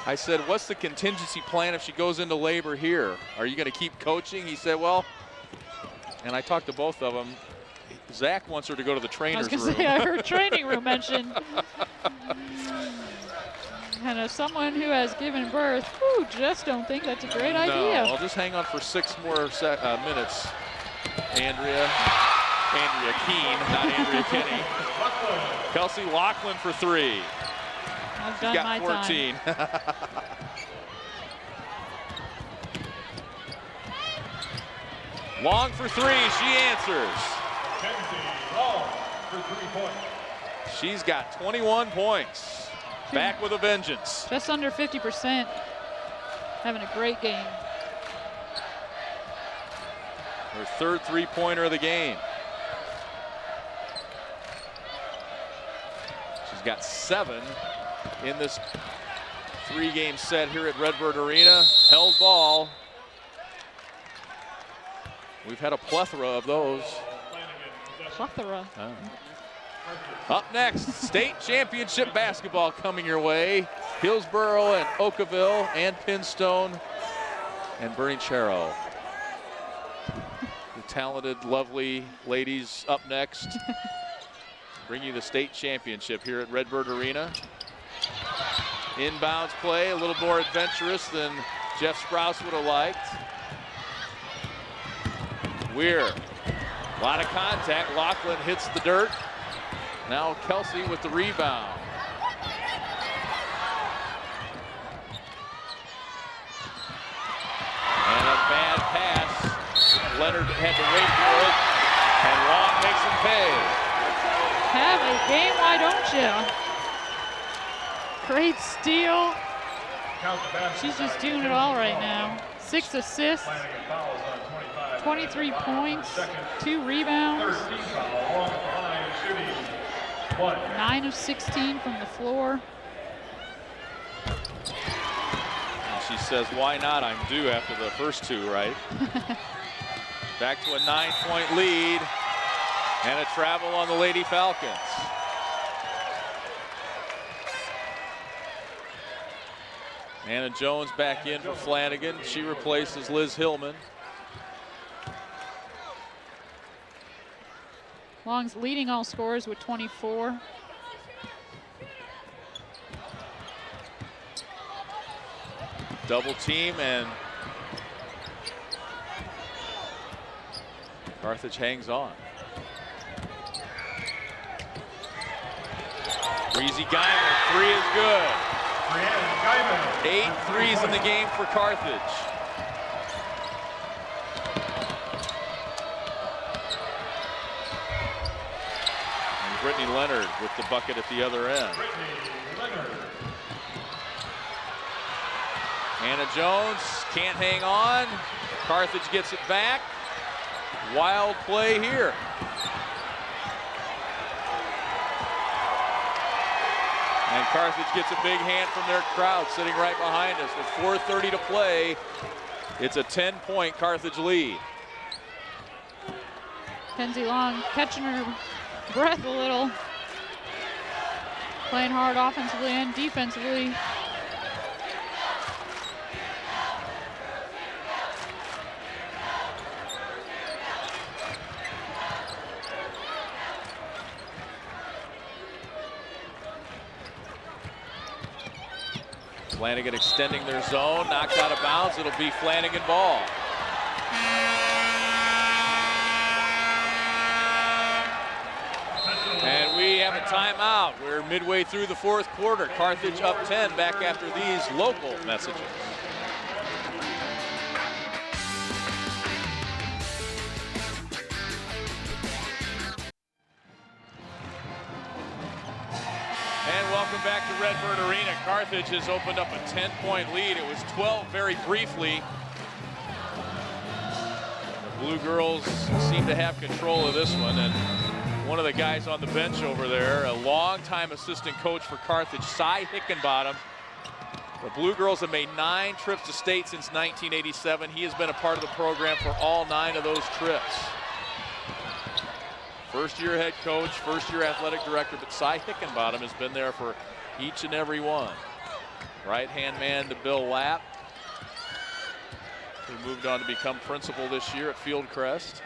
I said, what's the contingency plan if she goes into labor here? Are you going to keep coaching? He said, well, and I talked to both of them. Zach wants her to go to the trainer's room. I was going to say, I heard training room mentioned. And as someone who has given birth, whew, just don't think that's a great idea. I'll just hang on for 6 more minutes. Andrea Keene, not Andrea Kenny. Kelsey Loughlin for 3. I've done got my 14. time. Long for 3, she answers. Long for 3 points. She's got 21 points. Back with a vengeance. Just under 50%. Having a great game. Her third 3-pointer of the game. She's got 7 in this 3-game set here at Redbird Arena. Held ball. We've had a plethora of those. Plethora. Up next, state championship basketball coming your way. Hillsboro and Oakville and Pinstone and Bernie-Charo. The talented, lovely ladies up next. Bring you the state championship here at Redbird Arena. Inbounds play, a little more adventurous than Jeff Sprouse would have liked. Weir, a lot of contact. Laughlin hits the dirt. Now Kelsey with the rebound. And a bad pass. Leonard had to wait for it. And Long makes him pay. Have a game, why don't you? Great steal. She's just doing it all right now. 6 assists, 23 points, 2 rebounds, 9 of 16 from the floor. And she says, why not? I'm due after the first 2, right? Back to a 9-point lead and a travel on the Lady Falcons. Anna Jones back in for Flanagan. She replaces Liz Hillman. Long's leading all scorers with 24. Double team, and Carthage hangs on. Breezy Guyman, 3 is good. 8 threes in the game for Carthage. And Brittany Leonard with the bucket at the other end. Anna Jones can't hang on. Carthage gets it back. Wild play here. And Carthage gets a big hand from their crowd sitting right behind us with 4:30 to play. It's a 10-point Carthage lead. Kenzie Long catching her breath a little. Playing hard offensively and defensively. Flanagan extending their zone, knocked out of bounds. It'll be Flanagan ball. And we have a timeout. We're midway through the 4th quarter. Carthage up 10, back after these local messages. And welcome back to Redbird Arena. Carthage has opened up a 10-point lead. It was 12 very briefly. The Blue Girls seem to have control of this one, and one of the guys on the bench over there, a longtime assistant coach for Carthage, Cy Hickenbottom. The Blue Girls have made 9 trips to state since 1987. He has been a part of the program for all 9 of those trips. First-year head coach, first-year athletic director, but Cy Hickenbottom has been there for each and every one. Right-hand man to Bill Lapp, who moved on to become principal this year at Fieldcrest.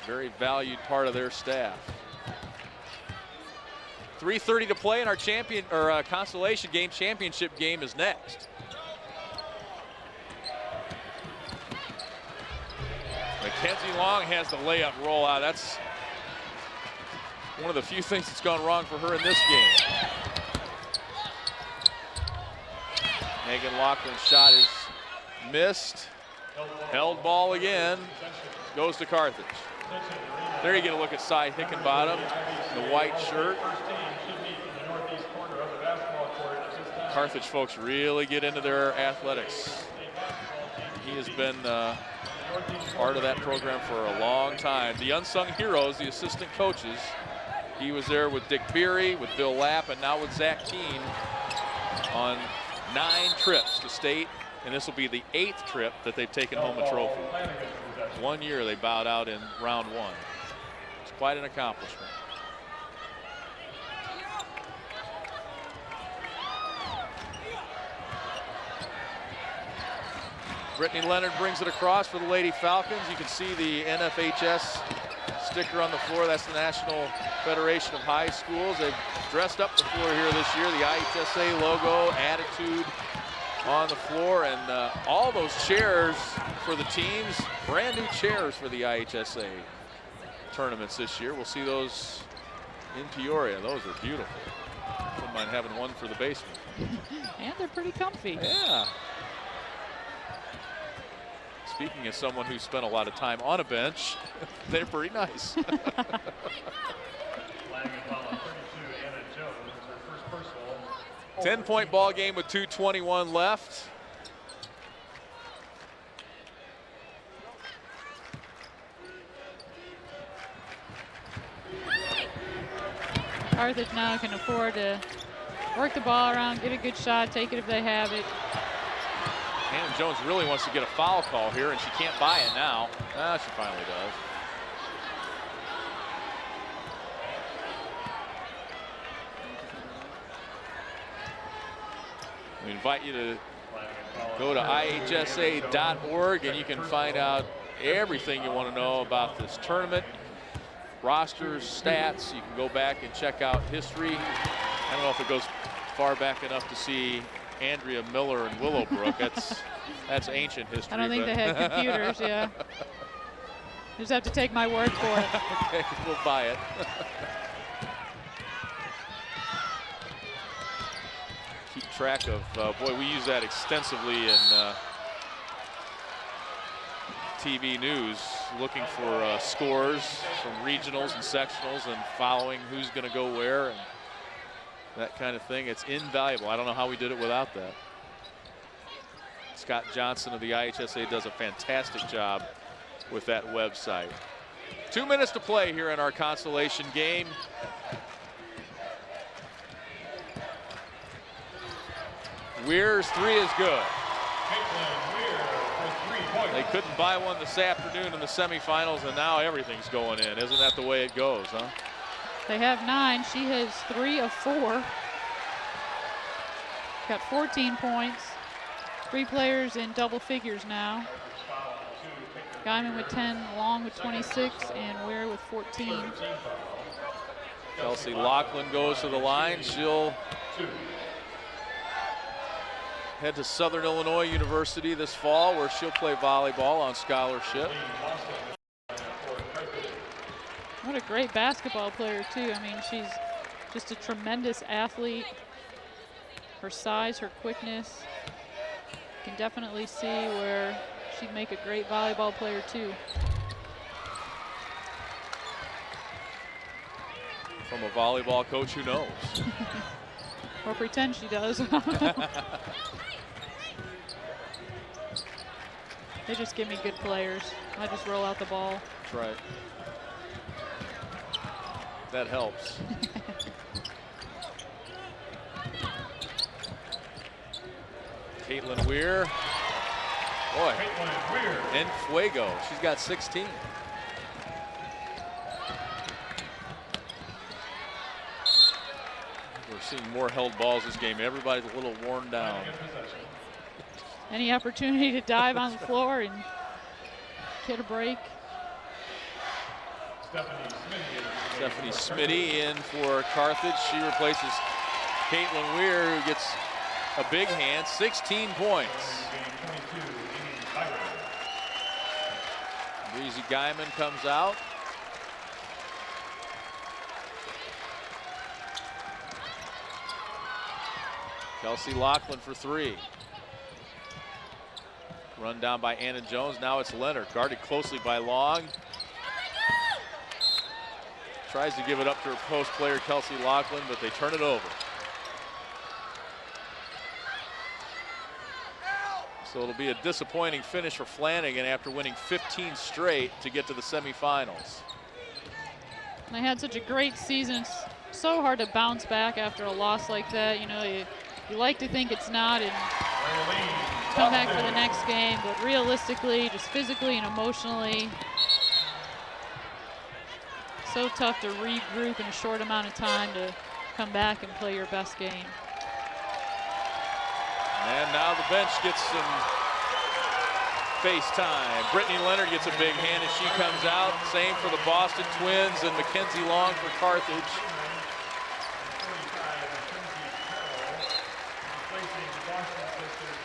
Very valued part of their staff. 3:30 to play, and our consolation game, championship game is next. Mackenzie Long has the layup rollout. That's one of the few things that's gone wrong for her in this game. Megan Laughlin's shot is missed. Held ball again. Goes to Carthage. There you get a look at Cy Hickenbottom, the white shirt. Carthage folks really get into their athletics. He has been part of that program for a long time. The unsung heroes, the assistant coaches. He was there with Dick Beery, with Bill Lapp, and now with Zach Keene on 9 trips to state. And this will be the 8th trip that they've taken home a trophy. 1 year they bowed out in round 1. quite an accomplishment. Brittany Leonard brings it across for the Lady Falcons. You can see the NFHS sticker on the floor. That's the National Federation of High Schools. They've dressed up the floor here this year. The IHSA logo, attitude on the floor, and all those chairs for the teams, brand new chairs for the IHSA tournaments this year. We'll see those in Peoria. Those are beautiful. Wouldn't mind having one for the basement. And they're pretty comfy. Yeah. Speaking as someone who spent a lot of time on a bench, they're pretty nice. 10-point ball game with 2:21 left. Carthage now can afford to work the ball around, get a good shot, take it if they have it. Hannah Jones really wants to get a foul call here, and she can't buy it now. She finally does. We invite you to go to IHSA.org, and you can find out everything you want to know about this tournament. Rosters, stats, you can go back and check out history. I don't know if it goes far back enough to see Andrea Miller and Willowbrook. That's ancient history. I don't think they had computers, yeah. You just have to take my word for it. Okay, we'll buy it. Keep track of, boy, we use that extensively in TV news, looking for scores from regionals and sectionals and following who's going to go where and that kind of thing. It's invaluable. I don't know how we did it without that. Scott Johnson of the IHSA does a fantastic job with that website. 2 minutes to play here in our consolation game. Weir's three is good. They couldn't buy one this afternoon in the semifinals, and now everything's going in. Isn't that the way it goes, huh? They have 9. She has 3 of 4. Got 14 points. 3 players in double figures now. Guyman with 10, Long with 26, and Weir with 14. Kelsey Lachlan goes to the line. She'll head to Southern Illinois University this fall, where she'll play volleyball on scholarship. What a great basketball player, too. I mean, she's just a tremendous athlete. Her size, her quickness. You can definitely see where she'd make a great volleyball player, too. From a volleyball coach who knows. Or pretend she does. They just give me good players. I just roll out the ball. That's right. That helps. Caitlin Weir. Boy. En fuego. She's got 16. We're seeing more held balls this game. Everybody's a little worn down. Any opportunity to dive on the floor and get a break. Stephanie Smitty in for Carthage. She replaces Caitlin Weir, who gets a big hand, 16 points. Breezy Guyman comes out. Kelsey Lachlan for 3. Run down by Anna Jones. Now it's Leonard, guarded closely by Long. Tries to give it up to her post player, Kelsey Lachlan, but they turn it over. So it'll be a disappointing finish for Flanagan after winning 15 straight to get to the semifinals. They had such a great season. It's so hard to bounce back after a loss like that. You know, you like to think it's not and come back for the next game, but realistically, just physically and emotionally, So tough to regroup in a short amount of time to come back and play your best game. And now the bench gets some face time. Brittany Leonard gets a big hand as she comes out. Same for the Boston Twins and Mackenzie Long for Carthage.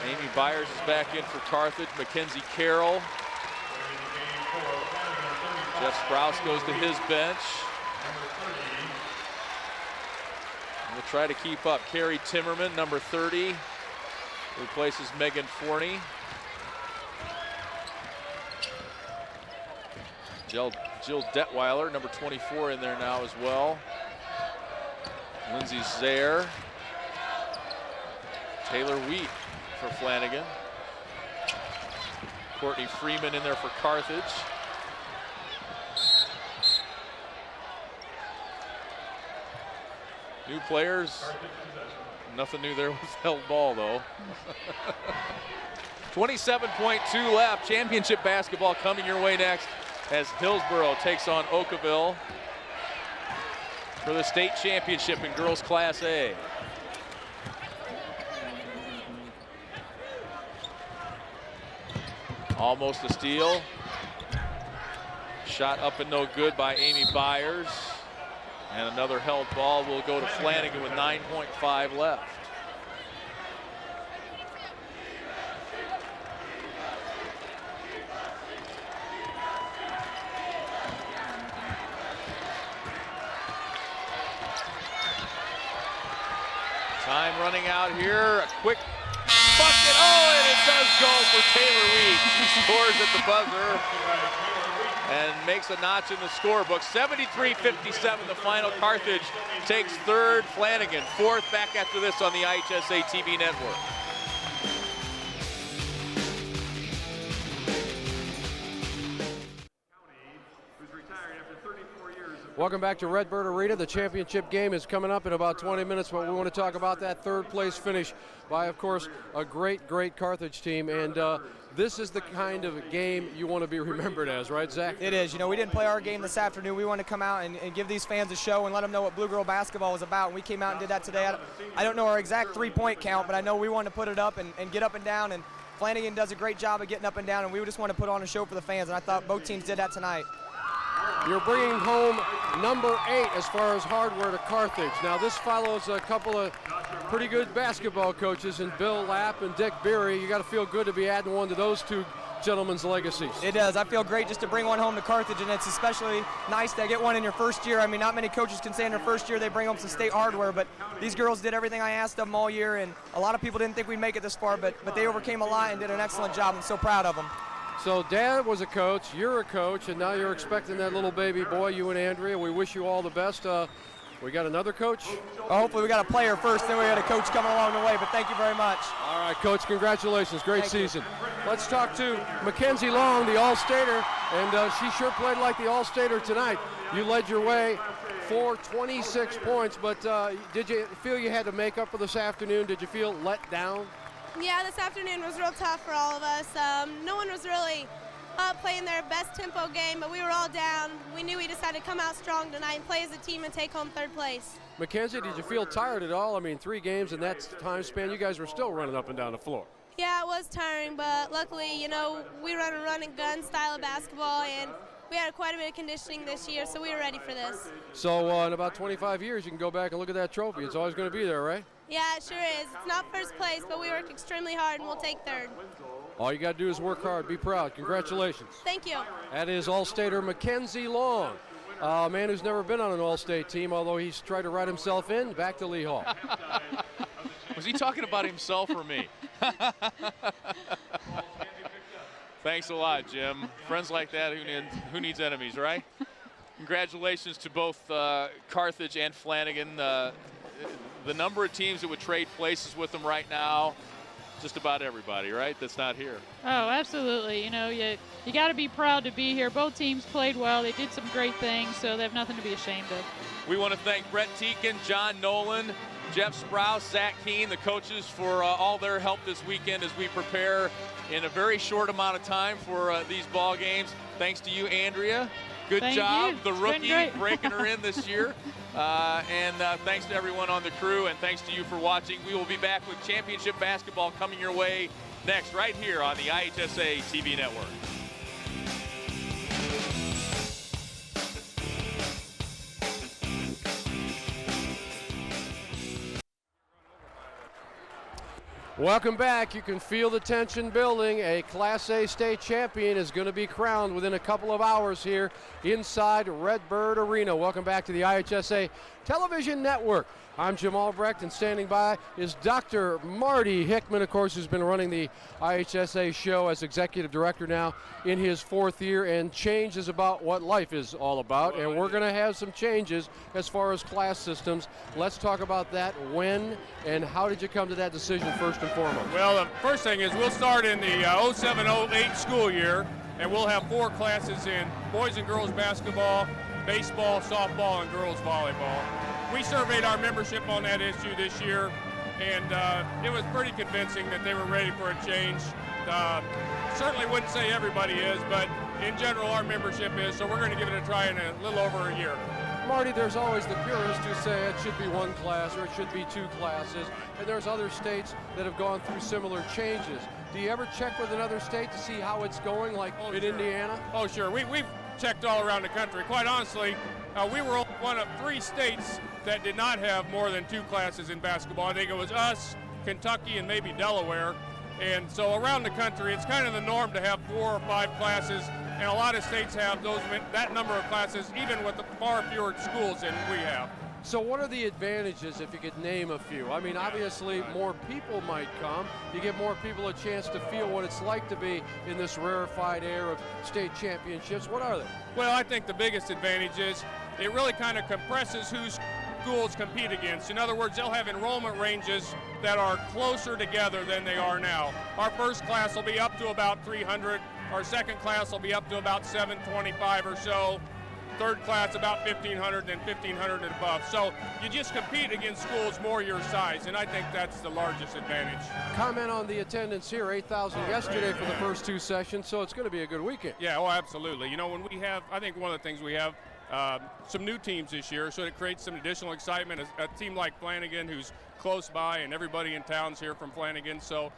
Amy Byers is back in for Carthage. Mackenzie Carroll. Jeff Sprouse goes to his bench. And we'll try to keep up. Carrie Timmerman, number 30, replaces Megan Forney. Jill Detweiler, number 24, in there now as well. Lindsay Zaire. Taylor Wheat for Flanagan. Courtney Freeman in there for Carthage. New players. Nothing new there with held ball, though. 27.2 left. Championship basketball coming your way next as Hillsborough takes on Oakville for the state championship in girls Class A. Almost a steal. Shot up and no good by Amy Byers. And another held ball will go to Flanagan with 9.5 left. Time running out here. A quick bucket. Oh, and it does go for Taylor Wheat. She scores at the buzzer and makes a notch in the scorebook. 73-57 the final. Carthage takes third. Flanagan fourth. Back after this on the IHSA TV network. Welcome back to Redbird Arena. The championship game is coming up in about 20 minutes, but we want to talk about that third place finish by, of course, a great Carthage team. And this is the kind of game you want to be remembered as, right, Zach? It is. You know, we didn't play our game this afternoon. We wanted to come out and give these fans a show and let them know what Blue Girl basketball was about. And we came out and did that today. I don't know our exact three-point count, but I know we wanted to put it up and get up and down. And Flanagan does a great job of getting up and down, and we just want to put on a show for the fans. And I thought both teams did that tonight. You're bringing home number 8 as far as hardware to Carthage. Now this follows a couple of pretty good basketball coaches in Bill Lapp and Dick Beery. You got to feel good to be adding one to those two gentlemen's legacies. It does. I feel great just to bring one home to Carthage, and it's especially nice to get one in your first year. I mean, not many coaches can say in their first year they bring home some state hardware, but these girls did everything I asked of them all year, and a lot of people didn't think we'd make it this far, but they overcame a lot and did an excellent job. I'm so proud of them. So Dad was a coach, you're a coach, and now you're expecting that little baby boy, you and Andrea. We wish you all the best. We got another coach? Hopefully we got a player first, then we got a coach coming along the way, but thank you very much. All right, Coach, congratulations. Great season. Let's talk to Mackenzie Long, the All-Stater, and she sure played like the All-Stater tonight. You led your way for 26 points, but did you feel you had to make up for this afternoon? Did you feel let down? Yeah, this afternoon was real tough for all of us. No one was really playing their best tempo game, but we were all down. We knew we just had to come out strong tonight and play as a team and take home third place. Mackenzie, did you feel tired at all? I mean, 3 games in that time span, you guys were still running up and down the floor. Yeah, it was tiring, but luckily, you know, we run a run-and-gun style of basketball, and we had quite a bit of conditioning this year, so we were ready for this. So in about 25 years, you can go back and look at that trophy. It's always going to be there, right? Yeah, it sure is. It's not first place, but we worked extremely hard, and we'll take third. All you got to do is work hard. Be proud. Congratulations. Thank you. That is All-Stater Mackenzie Long, a man who's never been on an All-State team, although he's tried to write himself in. Back to Lee Hall. Was he talking about himself or me? Thanks a lot, Jim. Friends like that, who needs enemies, right? Congratulations to both Carthage and Flanagan. The number of teams that would trade places with them right now, just about everybody, right, that's not here. Oh, absolutely. You know, you got to be proud to be here. Both teams played well. They did some great things, so they have nothing to be ashamed of. We want to thank Brett Teakin, John Nolan, Jeff Sprouse, Zach Keene, the coaches, for all their help this weekend as we prepare in a very short amount of time for these ball games. Thanks to you, Andrea. Good Thank job, you. the It's been rookie, great. breaking her in this year. And thanks to everyone on the crew, and thanks to you for watching. We will be back with championship basketball coming your way next, right here on the IHSA TV network. Welcome back. You can feel the tension building. A Class A state champion is going to be crowned within a couple of hours here inside Redbird Arena. Welcome back to the IHSA Television Network. I'm Jim Albrecht, and standing by is Dr. Marty Hickman, of course, who's been running the IHSA show as executive director now in his 4th year, and change is about what life is all about, and we're going to have some changes as far as class systems. Let's talk about that. When and how did you come to that decision first and foremost? Well, the first thing is we'll start in the 07-08 school year, and we'll have 4 classes in boys and girls basketball, baseball, softball, and girls volleyball. We surveyed our membership on that issue this year, and it was pretty convincing that they were ready for a change. Certainly wouldn't say everybody is, but in general our membership is, so we're going to give it a try in a little over a year. Marty, there's always the purists who say it should be 1 class or it should be 2 classes, and there's other states that have gone through similar changes. Do you ever check with another state to see how it's going, like in sure. Indiana? Oh, sure. We've checked all around the country. Quite honestly, we were one of 3 states that did not have more than 2 classes in basketball. I think it was us, Kentucky, and maybe Delaware. And so around the country, it's kind of the norm to have 4 or 5 classes, and a lot of states have that number of classes, even with the far fewer schools than we have. So what are the advantages, if you could name a few? I mean, obviously more people might come. You give more people a chance to feel what it's like to be in this rarefied air of state championships. What are they? Well, I think the biggest advantage is it really kind of compresses who schools compete against. In other words, they'll have enrollment ranges that are closer together than they are now. Our first class will be up to about 300. Our second class will be up to about 725 or so. Third class about 1,500, then 1,500 and above. So you just compete against schools more your size, and I think that's the largest advantage. Comment on the attendance here, 8,000 yesterday for the first 2 sessions, so it's going to be a good weekend. Yeah, oh, absolutely. You know, when we have, I think one of the things we have, some new teams this year, so it creates some additional excitement. A team like Flanagan, who's close by, and everybody in town's here from Flanagan, so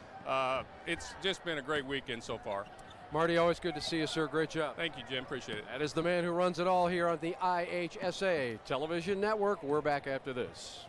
it's just been a great weekend so far. Marty, always good to see you, sir. Great job. Thank you, Jim. Appreciate it. That is the man who runs it all here on the IHSA Television Network. We're back after this.